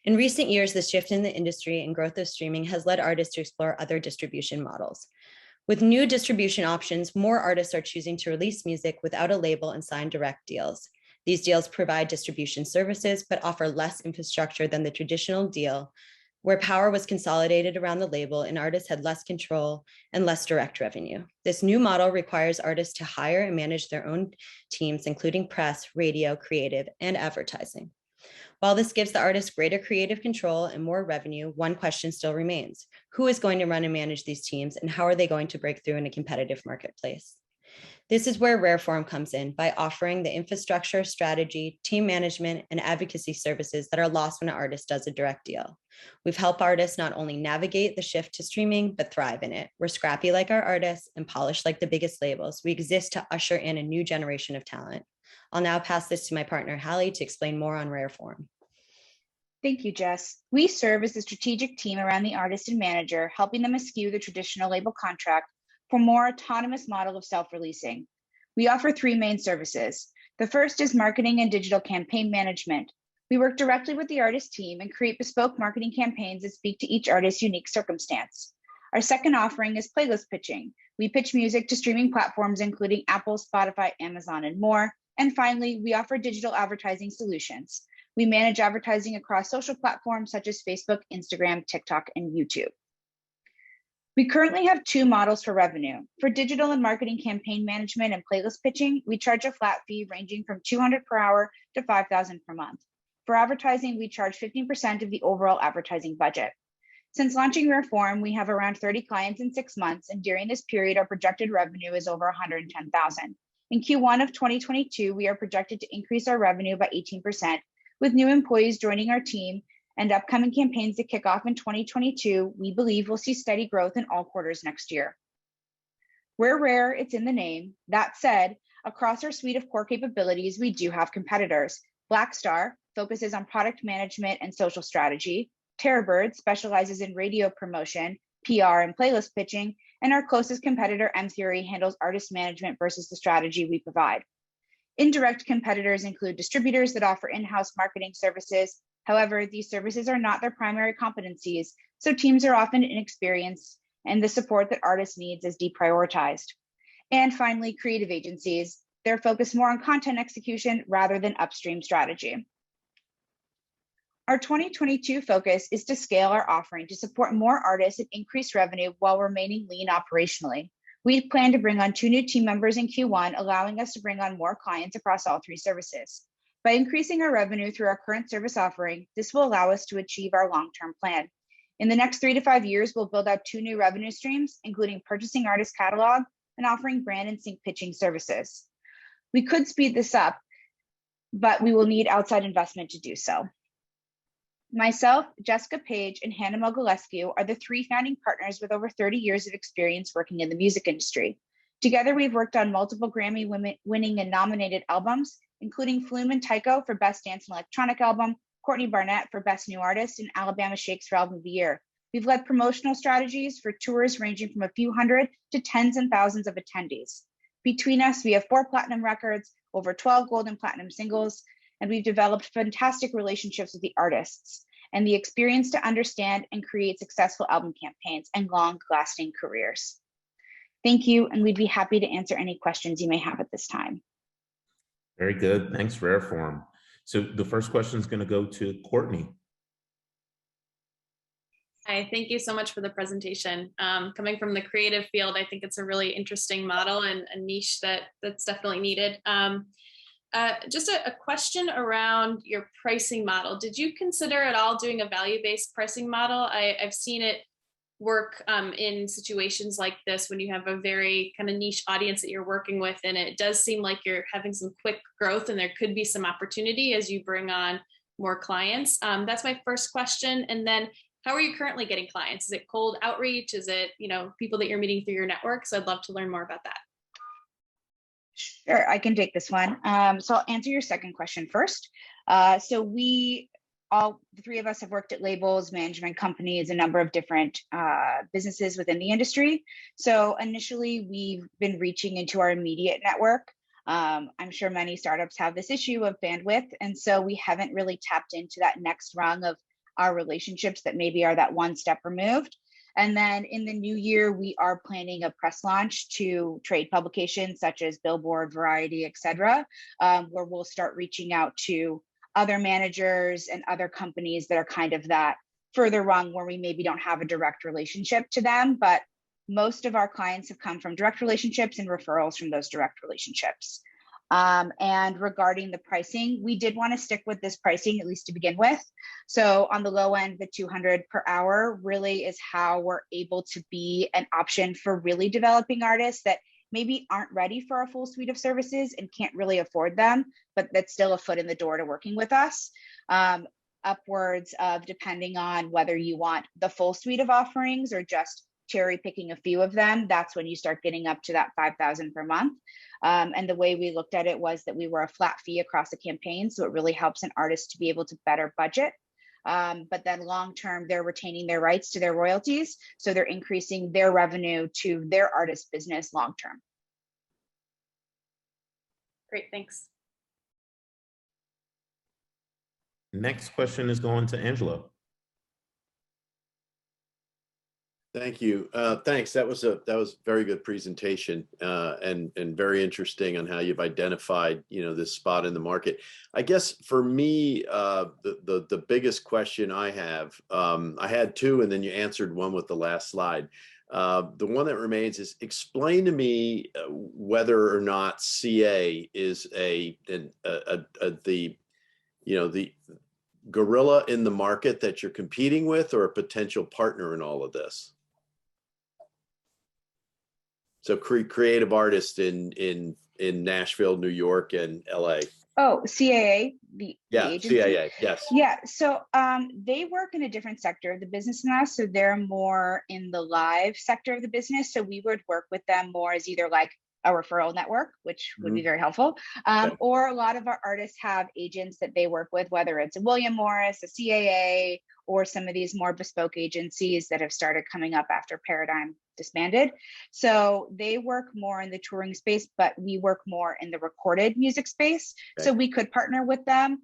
In recent years, the shift in the industry and growth of streaming has led artists to explore other distribution models. With new distribution options, more artists are choosing to release music without a label and sign direct deals. These deals provide distribution services, but offer less infrastructure than the traditional deal, where power was consolidated around the label and artists had less control and less direct revenue. This new model requires artists to hire and manage their own teams, including press, radio, creative, and advertising. While this gives the artist greater creative control and more revenue, one question still remains. Who is going to run and manage these teams, and how are they going to break through in a competitive marketplace? This is where Rareform comes in by offering the infrastructure, strategy, team management, and advocacy services that are lost when an artist does a direct deal. We've helped artists not only navigate the shift to streaming, but thrive in it. We're scrappy like our artists and polished like the biggest labels. We exist to usher in a new generation of talent. I'll now pass this to my partner, Hallie, to explain more on Rareform. Thank you, Jess. We serve as the strategic team around the artist and manager, helping them eschew the traditional label contract for more autonomous model of self-releasing. We offer three main services. The first is marketing and digital campaign management. We work directly with the artist team and create bespoke marketing campaigns that speak to each artist's unique circumstance. Our second offering is playlist pitching. We pitch music to streaming platforms, including Apple, Spotify, Amazon, and more. And finally, we offer digital advertising solutions. We manage advertising across social platforms such as Facebook, Instagram, TikTok, and YouTube. We currently have two models for revenue. For digital and marketing campaign management and playlist pitching, we charge a flat fee ranging from $200 per hour to $5,000 per month. For advertising, we charge 15% of the overall advertising budget. Since launching Rareform, we have around 30 clients in 6 months, and during this period, our projected revenue is over $110,000. In Q1 of 2022, we are projected to increase our revenue by 18%, with new employees joining our team and upcoming campaigns that kick off in 2022, we believe we'll see steady growth in all quarters next year. We're rare, it's in the name. That said, across our suite of core capabilities, we do have competitors. Blackstar focuses on product management and social strategy. Terrorbird specializes in radio promotion, PR, and playlist pitching. And our closest competitor, M-Theory, handles artist management versus the strategy we provide. Indirect competitors include distributors that offer in-house marketing services. However, these services are not their primary competencies, so teams are often inexperienced and the support that artists needs is deprioritized. And finally, creative agencies. They're focused more on content execution rather than upstream strategy. Our 2022 focus is to scale our offering to support more artists and increase revenue while remaining lean operationally. We plan to bring on 2 new team members in Q1, allowing us to bring on more clients across all 3 services. By increasing our revenue through our current service offering, this will allow us to achieve our long-term plan. In the next 3 to 5 years, we'll build out 2 new revenue streams, including purchasing artist catalog and offering brand and sync pitching services. We could speed this up, but we will need outside investment to do so. Myself, Jessica Page, and Hannah Mogilescu are the 3 founding partners with over 30 years of experience working in the music industry. Together, we've worked on multiple Grammy-winning and nominated albums, including Flume and Tycho for Best Dance and Electronic Album, Courtney Barnett for Best New Artist, and Alabama Shakes for Album of the Year. We've led promotional strategies for tours ranging from a few hundred to tens and thousands of attendees. Between us, we have 4 platinum records, over 12 gold and platinum singles, and we've developed fantastic relationships with the artists and the experience to understand and create successful album campaigns and long-lasting careers. Thank you, and we'd be happy to answer any questions you may have at this time. Very good. Thanks, Rareform. So the first question is going to go to Courtney. Hi, thank you so much for the presentation. Coming from the creative field, I think it's a really interesting model and a niche that's definitely needed. Just a question around your pricing model. Did you consider at all doing a value-based pricing model? I've seen it work in situations like this when you have a very kind of niche audience that you're working with, and it does seem like you're having some quick growth and there could be some opportunity as you bring on more clients. That's my first question. And then how are you currently getting clients? Is it cold outreach? Is it, people that you're meeting through your network? So I'd love to learn more about that. Sure, I can take this one. So I'll answer your second question first. So the 3 of us have worked at labels, management companies, a number of different businesses within the industry. So initially, we've been reaching into our immediate network. I'm sure many startups have this issue of bandwidth, and so we haven't really tapped into that next rung of our relationships that maybe are that one step removed. And then in the new year, we are planning a press launch to trade publications such as Billboard, Variety, et cetera, where we'll start reaching out to other managers and other companies that are kind of that further rung where we maybe don't have a direct relationship to them, but most of our clients have come from direct relationships and referrals from those direct relationships. And regarding the pricing, we did want to stick with this pricing, at least to begin with. So on the low end, the 200 per hour really is how we're able to be an option for really developing artists that maybe aren't ready for a full suite of services and can't really afford them, but that's still a foot in the door to working with us. Upwards of, depending on whether you want the full suite of offerings or just cherry picking a few of them, that's when you start getting up to that $5,000 per month. And the way we looked at it was that we were a flat fee across a campaign. So it really helps an artist to be able to better budget. But then long-term, they're retaining their rights to their royalties. So they're increasing their revenue to their artist business long-term. Great, thanks. Next question is going to Angelo. Thank you. Thanks. That was a very good presentation and very interesting on how you've identified, this spot in the market. I guess for me, the biggest question I have, I had two, and then you answered one with the last slide. The one that remains is, explain to me whether or not CA is the gorilla in the market that you're competing with, or a potential partner in all of this. So creative artists in Nashville, New York, and LA. Oh, CAA, the agency? CAA, yes. Yeah, so they work in a different sector of the business than us. So they're more in the live sector of the business. So we would work with them more as either like a referral network, which would be very helpful. Or a lot of our artists have agents that they work with, whether it's a William Morris, a CAA, or some of these more bespoke agencies that have started coming up after Paradigm disbanded. So they work more in the touring space, but we work more in the recorded music space. So we could partner with them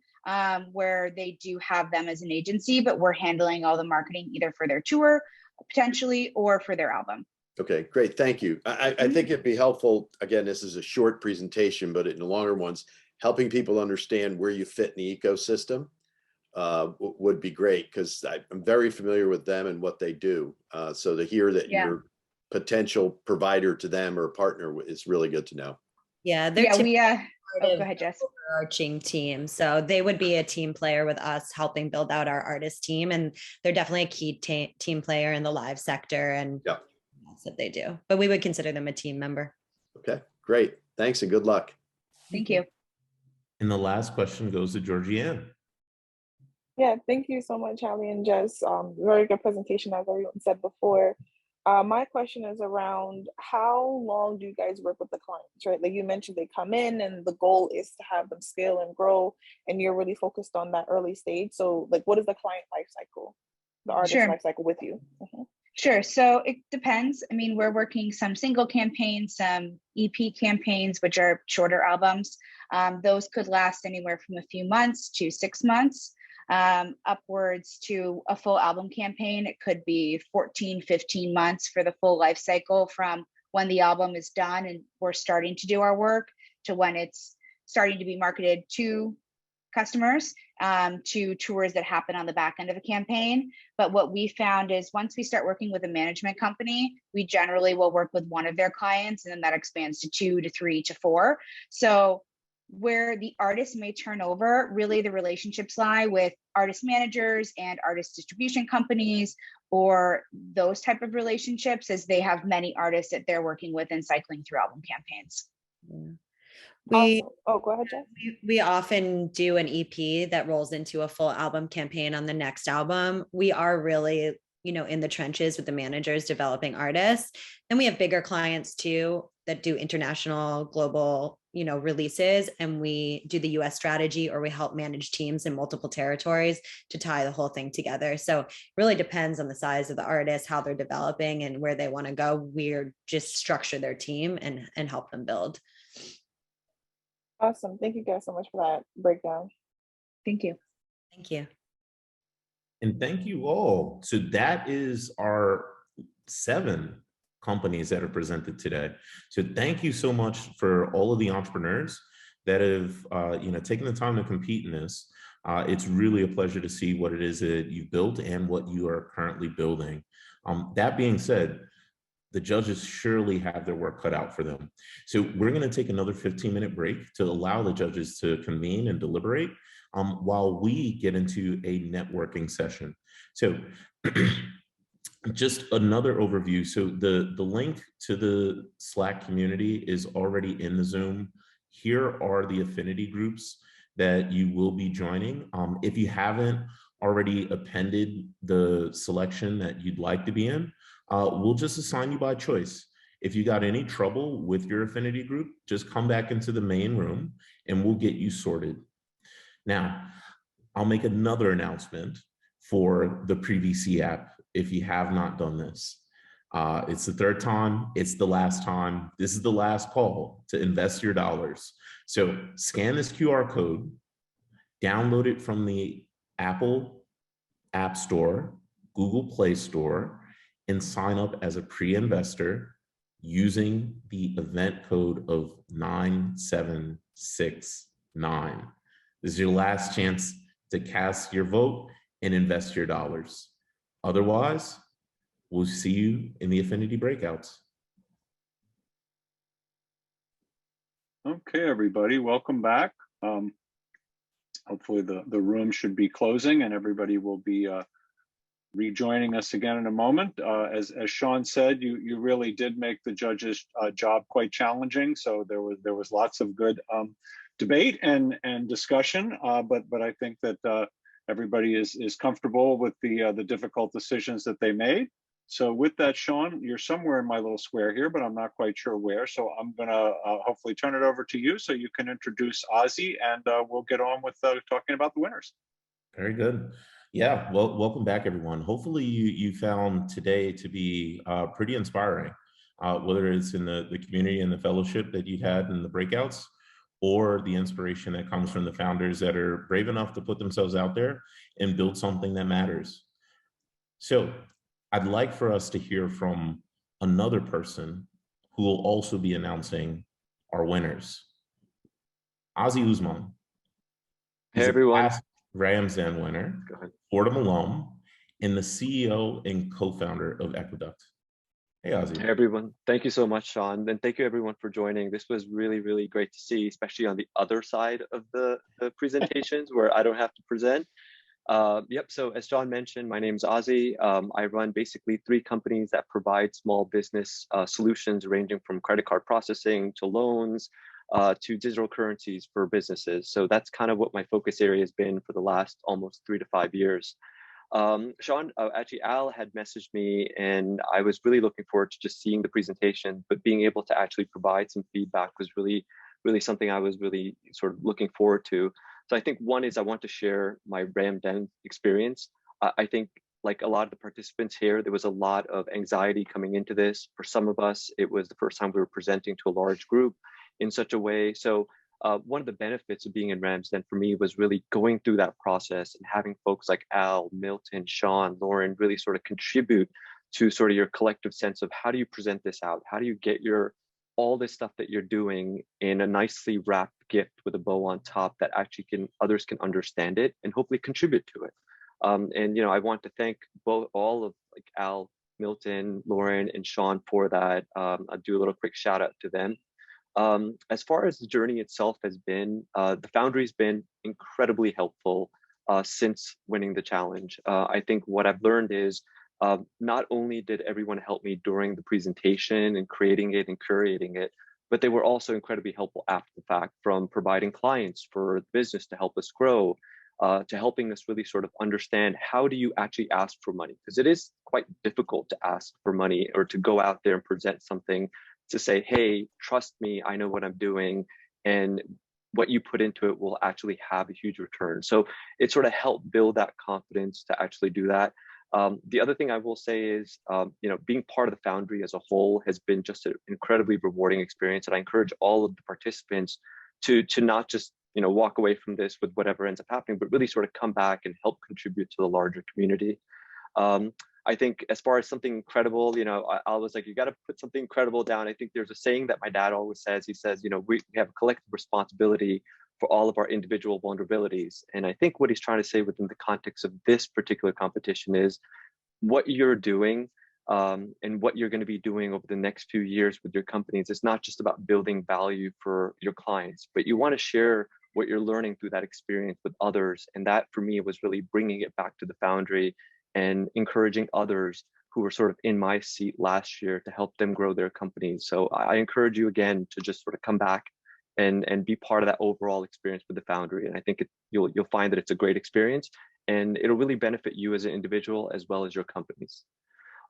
where they do have them as an agency, but we're handling all the marketing either for their tour potentially or for their album. Okay, great. Thank you. I think it'd be helpful, again, this is a short presentation, but in the longer ones, helping people understand where you fit in the ecosystem would be great, because I'm very familiar with them and what they do. So to hear that you're potential provider to them or partner is really good to know. Yeah, they're go ahead, Jess. Overarching team. So they would be a team player with us, helping build out our artist team. And they're definitely a key team player in the live sector. And that's what they do. But we would consider them a team member. Okay, great. Thanks and good luck. Thank you. And the last question goes to Georgianne. Yeah, thank you so much, Ali and Jess. Very good presentation, as everyone said before. My question is around, how long do you guys work with the clients, right? Like you mentioned, they come in and the goal is to have them scale and grow, and you're really focused on that early stage. So like, what is the client life cycle, the artist life cycle with you? Sure. So it depends. I mean, we're working some single campaigns, some EP campaigns, which are shorter albums. Those could last anywhere from a few months to 6 months. Upwards to a full album campaign. It could be 14, 15 months for the full life cycle, from when the album is done and we're starting to do our work to when it's starting to be marketed to customers, to tours that happen on the back end of a campaign. But what we found is once we start working with a management company, we generally will work with one of their clients, and then that expands to 2 to 3 to 4. So where the artist may turn over, really the relationships lie with artist managers and artist distribution companies, or those type of relationships, as they have many artists that they're working with and cycling through album campaigns. Go ahead, Jess. We often do an EP that rolls into a full album campaign on the next album. We are really, in the trenches with the managers developing artists. Then we have bigger clients too that do international, global, releases, and we do the US strategy, or we help manage teams in multiple territories to tie the whole thing together. So it really depends on the size of the artist, how they're developing and where they want to go. We're just structure their team and help them build. Awesome. Thank you guys so much for that breakdown. Thank you. Thank you. And thank you all. So that is our 7 companies that are presented today. So thank you so much for all of the entrepreneurs that have taken the time to compete in this. It's really a pleasure to see what it is that you've built and what you are currently building. That being said, the judges surely have their work cut out for them. So we're going to take another 15-minute break to allow the judges to convene and deliberate while we get into a networking session. So Just another overview. So the link to the Slack community is already in the Zoom. Here are the affinity groups that you will be joining. If you haven't already appended the selection that you'd like to be in, we'll just assign you by choice. If you got any trouble with your affinity group, just come back into the main room and we'll get you sorted. Now, I'll make another announcement for the PreVC app if you have not done this. It's the third time, it's the last time. This is the last call to invest your dollars. So scan this QR code, download it from the Apple App Store, Google Play Store, and sign up as a pre-investor using the event code of 9769. This is your last chance to cast your vote and invest your dollars. Otherwise, we'll see you in the Affinity breakouts. Okay, everybody, welcome back. Hopefully the room should be closing and everybody will be rejoining us again in a moment. As Sean said, you really did make the judge's job quite challenging. So there was lots of good debate and discussion, but I think that everybody is comfortable with the difficult decisions that they made. So with that, Sean, you're somewhere in my little square here, but I'm not quite sure where. So I'm gonna hopefully turn it over to you so you can introduce Ozzy and we'll get on with talking about the winners. Very good. Yeah, well, welcome back, everyone. Hopefully you found today to be pretty inspiring, whether it's in the community and the fellowship that you had in the breakouts, or the inspiration that comes from the founders that are brave enough to put themselves out there and build something that matters. So I'd like for us to hear from another person who will also be announcing our winners. Ozzy Usman. Hey, everyone. Past Ramsden winner, Fordham alum, and the CEO and co-founder of Aqueduct. Hey, Ozzy. Hey, everyone. Thank you so much, Sean. And thank you, everyone, for joining. This was really, really great to see, especially on the other side of the presentations where I don't have to present. So as John mentioned, my name is Ozzy. I run basically 3 companies that provide small business solutions ranging from credit card processing to loans to digital currencies for businesses. So that's kind of what my focus area has been for the last almost 3 to 5 years. Sean, actually, Al had messaged me and I was really looking forward to just seeing the presentation, but being able to actually provide some feedback was really, really something I was really sort of looking forward to. So I think one is I want to share my Ramsden experience. I think like a lot of the participants here, there was a lot of anxiety coming into this. For some of us, it was the first time we were presenting to a large group in such a way. So one of the benefits of being in Ramsden for me was really going through that process and having folks like Al, Milton, Sean, Lauren really sort of contribute to sort of your collective sense of how do you present this out? How do you get all this stuff that you're doing in a nicely wrapped gift with a bow on top that actually others can understand it and hopefully contribute to it. And I want to thank all of like Al, Milton, Lauren, and Sean for that. I'll do a little quick shout out to them. As far as the journey itself has been, the Foundry's been incredibly helpful since winning the challenge. I think what I've learned is not only did everyone help me during the presentation and creating it and curating it, but they were also incredibly helpful after the fact, from providing clients for the business to help us grow, to helping us really sort of understand how do you actually ask for money? Because it is quite difficult to ask for money or to go out there and present something to say, hey, trust me, I know what I'm doing, and what you put into it will actually have a huge return. So it sort of helped build that confidence to actually do that. The other thing I will say is, being part of the Foundry as a whole has been just an incredibly rewarding experience. And I encourage all of the participants to not just, walk away from this with whatever ends up happening, but really sort of come back and help contribute to the larger community. I think as far as something incredible, I was like, you got to put something incredible down. I think there's a saying that my dad always says. He says, we have a collective responsibility for all of our individual vulnerabilities. And I think what he's trying to say within the context of this particular competition is what you're doing and what you're going to be doing over the next few years with your companies. It's not just about building value for your clients, but you want to share what you're learning through that experience with others. And that for me was really bringing it back to the Foundry and encouraging others who were sort of in my seat last year to help them grow their companies. So I encourage you again to just sort of come back and be part of that overall experience with the Foundry. And I think you'll find that it's a great experience, and it'll really benefit you as an individual as well as your companies.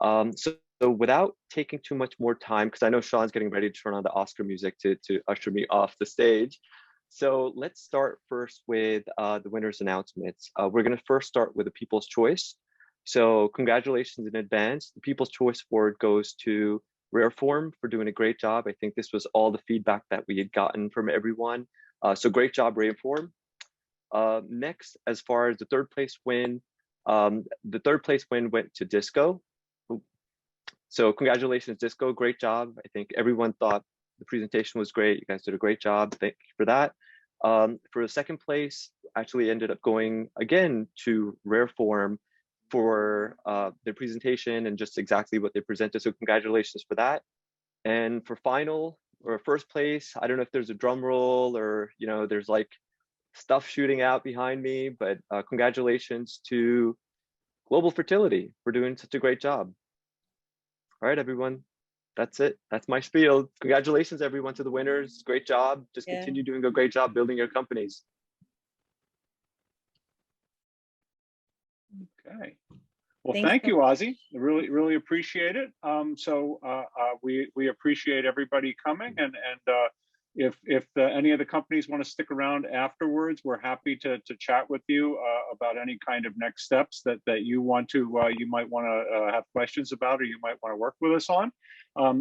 So without taking too much more time, because I know Sean's getting ready to turn on the Oscar music to usher me off the stage. So let's start first with the winners announcements. We're going to first start with the People's Choice. So congratulations in advance. The People's Choice Award goes to Rareform for doing a great job. I think this was all the feedback that we had gotten from everyone. So great job, Rareform. Next, as far as the third place win went to Disco. So congratulations, Disco, great job. I think everyone thought the presentation was great. You guys did a great job. Thank you for that. For the second place, actually ended up going again to Rareform for their presentation and just exactly what they presented. So congratulations for that. And for final or first place, I don't know if there's a drum roll or, you know, there's like stuff shooting out behind me, but congratulations to Global Fertility for doing such a great job. All right, everyone, that's it. That's my spiel. Congratulations, everyone, to the winners. Great job. Just continue doing a great job building your companies. Okay. Well, thank you, Ozzy. I really appreciate it. We appreciate everybody coming, and if any of the companies want to stick around afterwards, we're happy to chat with you about any kind of next steps that you want to you might want to have questions about, or you might want to work with us on.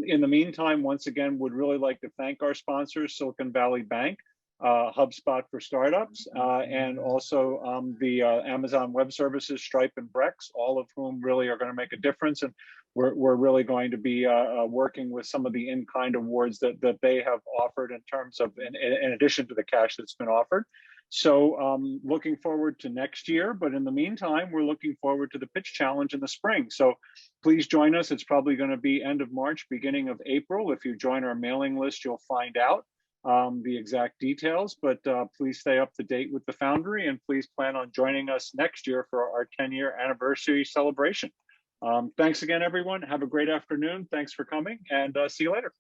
In the meantime, once again, would really like to thank our sponsors, Silicon Valley Bank, Hubspot for startups, and also the Amazon Web Services, Stripe, and Brex, all of whom really are going to make a difference. And we're really going to be working with some of the in-kind awards that they have offered in terms of, in addition to the cash that's been offered. So looking forward to next year, but in the meantime, we're looking forward to the Pitch Challenge in the spring. So please join us. It's probably going to be end of March, beginning of April. If you join our mailing list, you'll find out the exact details, but please stay up to date with the Foundry, and please plan on joining us next year for our 10-year anniversary celebration. Thanks again, everyone. Have a great afternoon. Thanks for coming, and see you later.